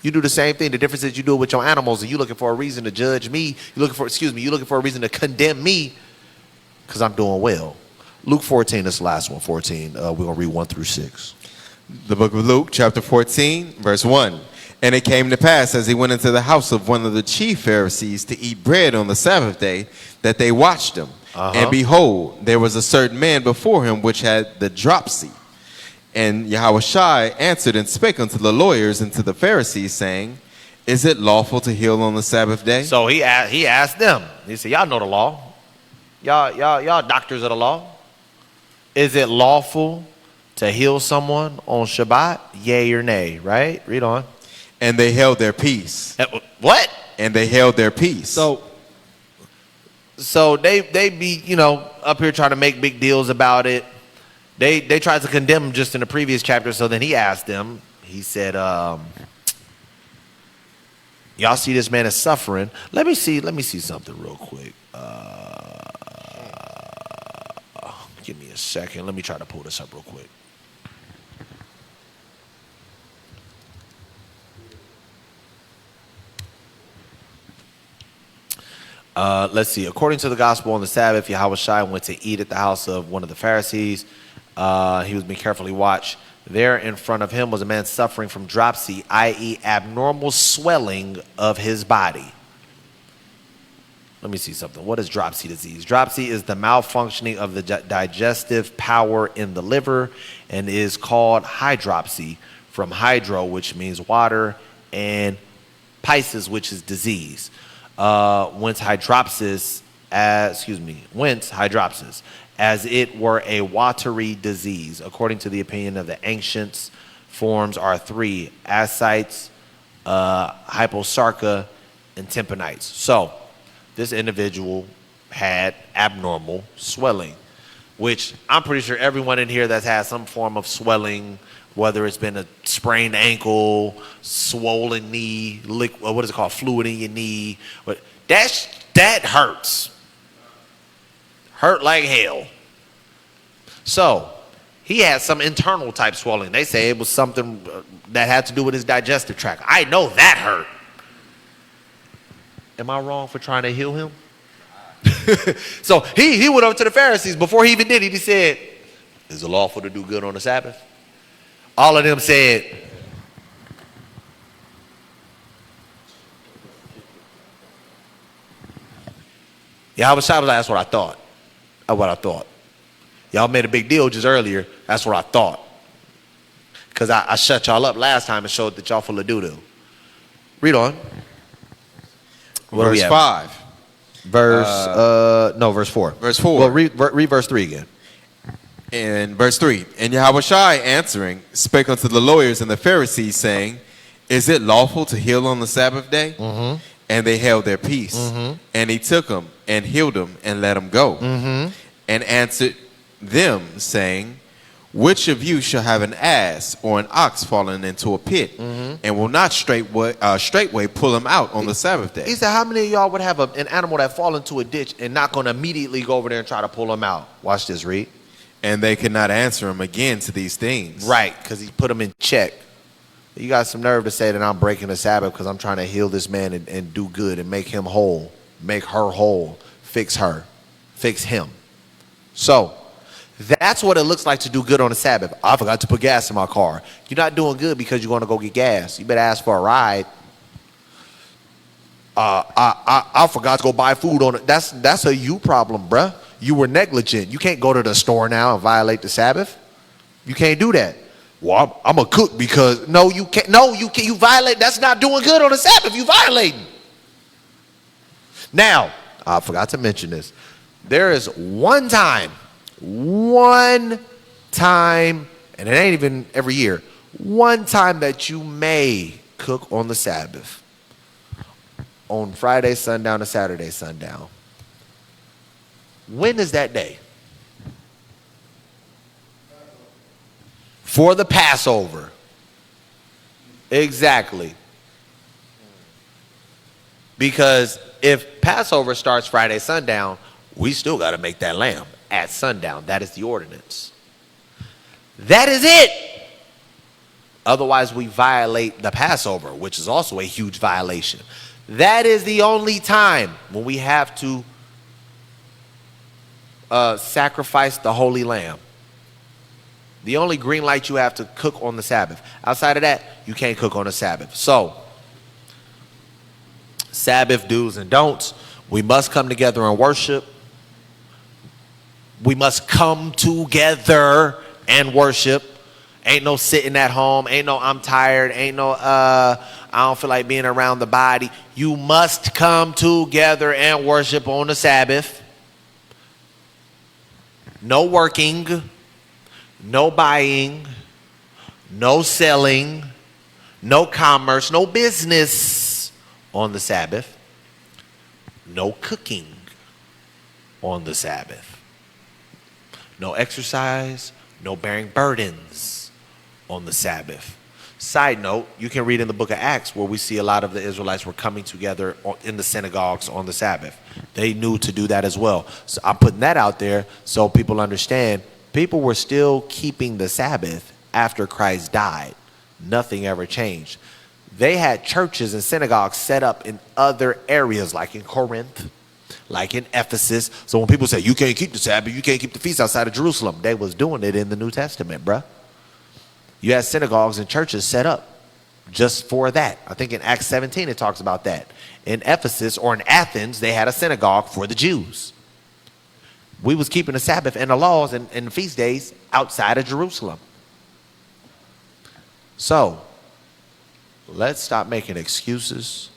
You do the same thing. The difference is you do it with your animals, and you looking for a reason to judge me. You looking for a reason to condemn me because I'm doing well. Luke 14, this last one, 14. We're going to read 1 through 6. The book of Luke, chapter 14, verse 1. And it came to pass, as he went into the house of one of the chief Pharisees to eat bread on the Sabbath day, that they watched him. And behold, there was a certain man before him which had the dropsy. And Yahushua answered and spake unto the lawyers and to the Pharisees, saying, is it lawful to heal on the Sabbath day? So he asked them. He said, y'all know the law. Y'all doctors of the law. Is it lawful to heal someone on Shabbat? Yea or nay, right? Read on. And they held their peace. What? And they held their peace. So they be, you know, up here trying to make big deals about it. They tried to condemn him just in the previous chapter. So then he asked them, he said, y'all see this man is suffering. Let me see something real quick. Give me a second. Let me try to pull this up real quick. Let's see. According to the gospel on the Sabbath, Yahushua went to eat at the house of one of the Pharisees. He was being carefully watched. There in front of him was a man suffering from dropsy, i.e. abnormal swelling of his body. Let me see something. What is dropsy disease? Dropsy is the malfunctioning of the digestive power in the liver and is called hydropsy from hydro, which means water, and Pisces, which is disease. Whence hydropsis, as it were a watery disease. According to the opinion of the ancients, forms are 3: ascites, hyposarca, and tympanites. So this individual had abnormal swelling, which I'm pretty sure everyone in here that's had some form of swelling, whether it's been a sprained ankle, swollen knee, what is it called, fluid in your knee, but that hurts. Hurt like hell. So he had some internal type swelling. They say it was something that had to do with his digestive tract. I know that hurt. Am I wrong for trying to heal him? So he went over to the Pharisees. Before he even did it, he said, is it lawful to do good on the Sabbath? All of them said, Yahweh Shai was like, that's what I thought. That's what I thought. Y'all made a big deal just earlier. That's what I thought. Because I shut y'all up last time and showed that y'all full of doo-doo. Read on. What Verse 5. Verse 4. Verse 4. Well, read verse 3 again. In verse 3, and Yahushua answering spake unto the lawyers and the Pharisees, saying, is it lawful to heal on the Sabbath day? Mm-hmm. And they held their peace. Mm-hmm. And he took them and healed them and let them go. Mm-hmm. And answered them, saying, which of you shall have an ass or an ox fallen into a pit, and will not straightway pull him out on the Sabbath day? He said, how many of y'all would have an animal that fall into a ditch and not going to immediately go over there and try to pull him out? Watch this, read. And they could not answer him again to these things. Right, because he put them in check. You got some nerve to say that I'm breaking the Sabbath because I'm trying to heal this man and do good and make him whole, make her whole, fix her, fix him. So that's what it looks like to do good on the Sabbath. I forgot to put gas in my car. You're not doing good because you're going to go get gas. You better ask for a ride. I forgot to go buy food on it. That's a you problem, bruh. You were negligent. You can't go to the store now and violate the Sabbath. You can't do that. Well, I'm a cook because no, you can't. No, you can't. You violate. That's not doing good on the Sabbath. You violating. Now, I forgot to mention this. There is one time, and it ain't even every year, one time that you may cook on the Sabbath. On Friday sundown to Saturday sundown. When is that day? For the Passover. Exactly. Because if Passover starts Friday sundown, we still got to make that lamb at sundown. That is the ordinance. That is it. Otherwise, we violate the Passover, which is also a huge violation. That is the only time when we have to sacrifice the holy lamb. The only green light you have to cook on the Sabbath. Outside of that, you can't cook on the Sabbath. So, Sabbath do's and don'ts. We must come together and worship. We must come together and worship. Ain't no sitting at home. Ain't no I'm tired. Ain't no I don't feel like being around the body. You must come together and worship on the Sabbath. No working, no buying, no selling, no commerce, no business on the Sabbath. No cooking on the Sabbath. No exercise, no bearing burdens on the Sabbath. Side note, you can read in the book of Acts where we see a lot of the Israelites were coming together in the synagogues on the Sabbath. They knew to do that as well. So I'm putting that out there so people understand. People were still keeping the Sabbath after Christ died. Nothing ever changed. They had churches and synagogues set up in other areas like in Corinth, like in Ephesus. So when people say, you can't keep the Sabbath, you can't keep the feast outside of Jerusalem, they was doing it in the New Testament, bruh. You had synagogues and churches set up just for that. I think in Acts 17 it talks about that. In Ephesus or in Athens, they had a synagogue for the Jews. We was keeping the Sabbath and the laws and the feast days outside of Jerusalem. So, let's stop making excuses.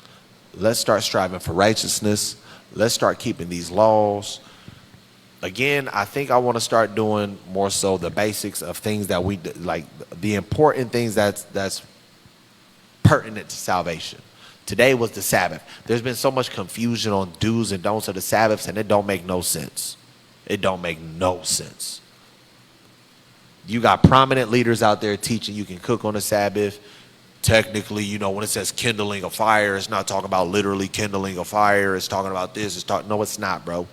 Let's start striving for righteousness. Let's start keeping these laws. Again, I think I want to start doing more so the basics of things that we like, the important things that's pertinent to salvation. Today was the Sabbath. There's been so much confusion on do's and don'ts of the Sabbaths, and it don't make no sense. It don't make no sense. You got prominent leaders out there teaching you can cook on the Sabbath. Technically, you know, when it says kindling a fire, it's not talking about literally kindling a fire. It's talking about this. No, it's not, bro.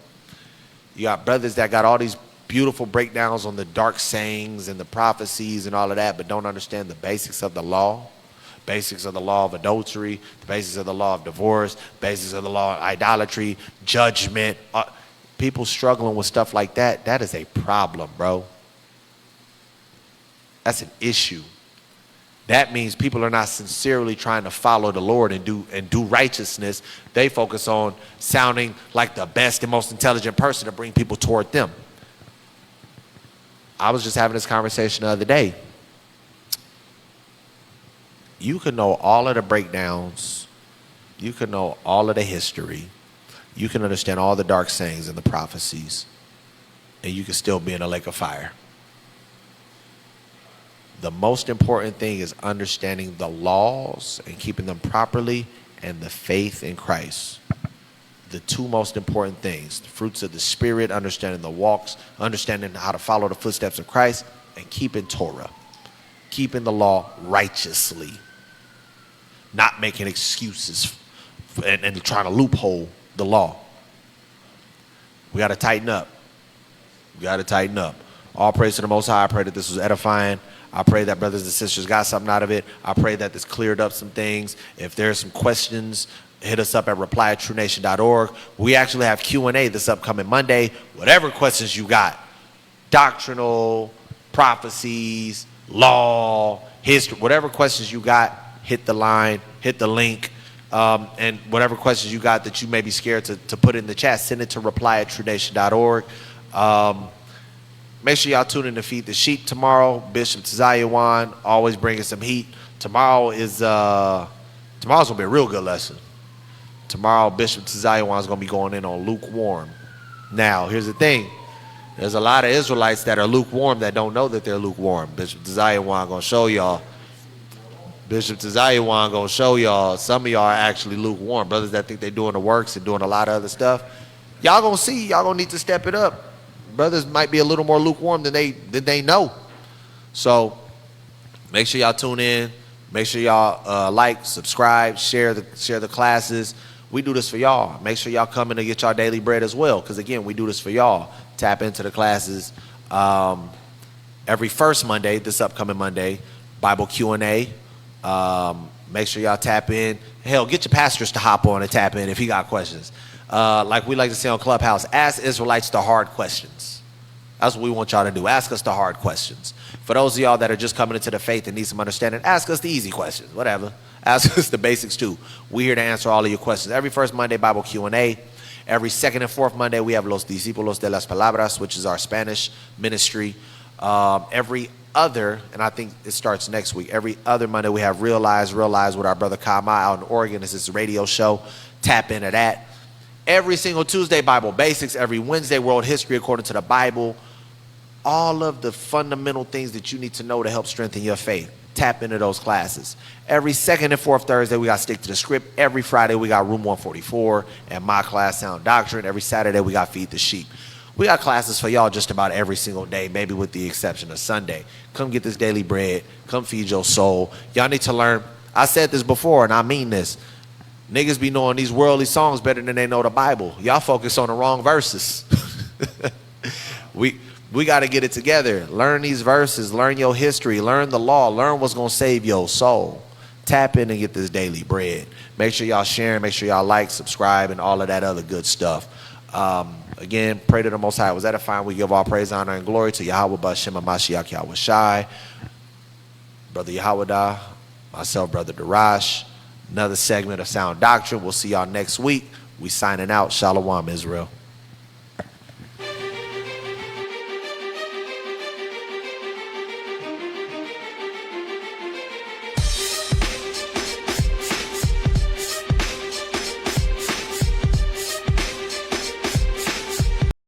You got brothers that got all these beautiful breakdowns on the dark sayings and the prophecies and all of that, but don't understand the basics of the law. Basics of the law of adultery, the basics of the law of divorce, basics of the law of idolatry, judgment. People struggling with stuff like that, that is a problem, bro. That's an issue. That means people are not sincerely trying to follow the Lord and do righteousness. They focus on sounding like the best and most intelligent person to bring people toward them. I was just having this conversation the other day. You can know all of the breakdowns. You can know all of the history. You can understand all the dark sayings and the prophecies. And you can still be in a lake of fire. The most important thing is understanding the laws and keeping them properly, and the faith in Christ. The two most important things: the fruits of the Spirit, understanding the walks, understanding how to follow the footsteps of Christ, and keeping Torah, keeping the law righteously, not making excuses and trying to loophole the law. We got to tighten up. We got to tighten up. All praise to the Most High. I pray that this was edifying. I pray that brothers and sisters got something out of it. I pray that this cleared up some things. If there's some questions, hit us up at reply@truenation.org. We actually have Q&A this upcoming Monday. Whatever questions you got, doctrinal, prophecies, law, history, whatever questions you got, hit the line, hit the link. And whatever questions you got that you may be scared to put in the chat, send it to reply@truenation.org. Make sure y'all tune in to Feed the Sheep tomorrow. Bishop Tzayawan always bringing some heat. Tomorrow's gonna be a real good lesson. Tomorrow, Bishop Tzayawan is gonna be going in on lukewarm. Now, here's the thing: there's a lot of Israelites that are lukewarm that don't know that they're lukewarm. Bishop Tzayawan gonna show y'all. Bishop Tzayawan gonna show y'all. Some of y'all are actually lukewarm. Brothers that think they're doing the works and doing a lot of other stuff. Y'all gonna see. Y'all gonna need to step it up. Brothers might be a little more lukewarm than they know. So make sure y'all tune in. Make sure y'all like, subscribe, share the classes. We do this for y'all. Make sure y'all come in to get y'all daily bread as well. Because again, we do this for y'all. Tap into the classes every first Monday. This upcoming Monday, Bible Q&A. Make sure y'all tap in. Hell, get your pastors to hop on and tap in if he got questions. Like we like to say on Clubhouse, ask Israelites the hard questions. That's what we want y'all to do. Ask us the hard questions. For those of y'all that are just coming into the faith and need some understanding, ask us the easy questions. Whatever. Ask us the basics too. We're here to answer all of your questions. Every first Monday, Bible Q&A. Every second and fourth Monday, we have Los Discípulos de las Palabras, which is our Spanish ministry. Every other, and I think it starts next week, every other Monday we have Realize with our brother Kama out in Oregon. This is a radio show. Tap into that. Every single Tuesday, Bible Basics. Every Wednesday, World History According to the Bible. All of the fundamental things that you need to know to help strengthen your faith. Tap into those classes. Every second and fourth Thursday, we got Stick to the Script. Every Friday, we got Room 144 and my class, Sound Doctrine. Every Saturday, we got Feed the Sheep. We got classes for y'all just about every single day, maybe with the exception of Sunday. Come get this daily bread. Come feed your soul. Y'all need to learn. I said this before, and I mean this. Niggas be knowing these worldly songs better than they know the Bible. Y'all focus on the wrong verses. We got to get it together. Learn these verses. Learn your history. Learn the law. Learn what's going to save your soul. Tap in and get this daily bread. Make sure y'all share. Make sure y'all like, subscribe, and all of that other good stuff. Again, pray to the Most High. Was edifying. We give all praise, honor, and glory to Yahweh B'Shem HaMashiach Yahweh Shai, Brother Yahweh, myself, Brother Darash. Another segment of Sound Doctrine. We'll see y'all next week. We signing out. Shalom, Israel.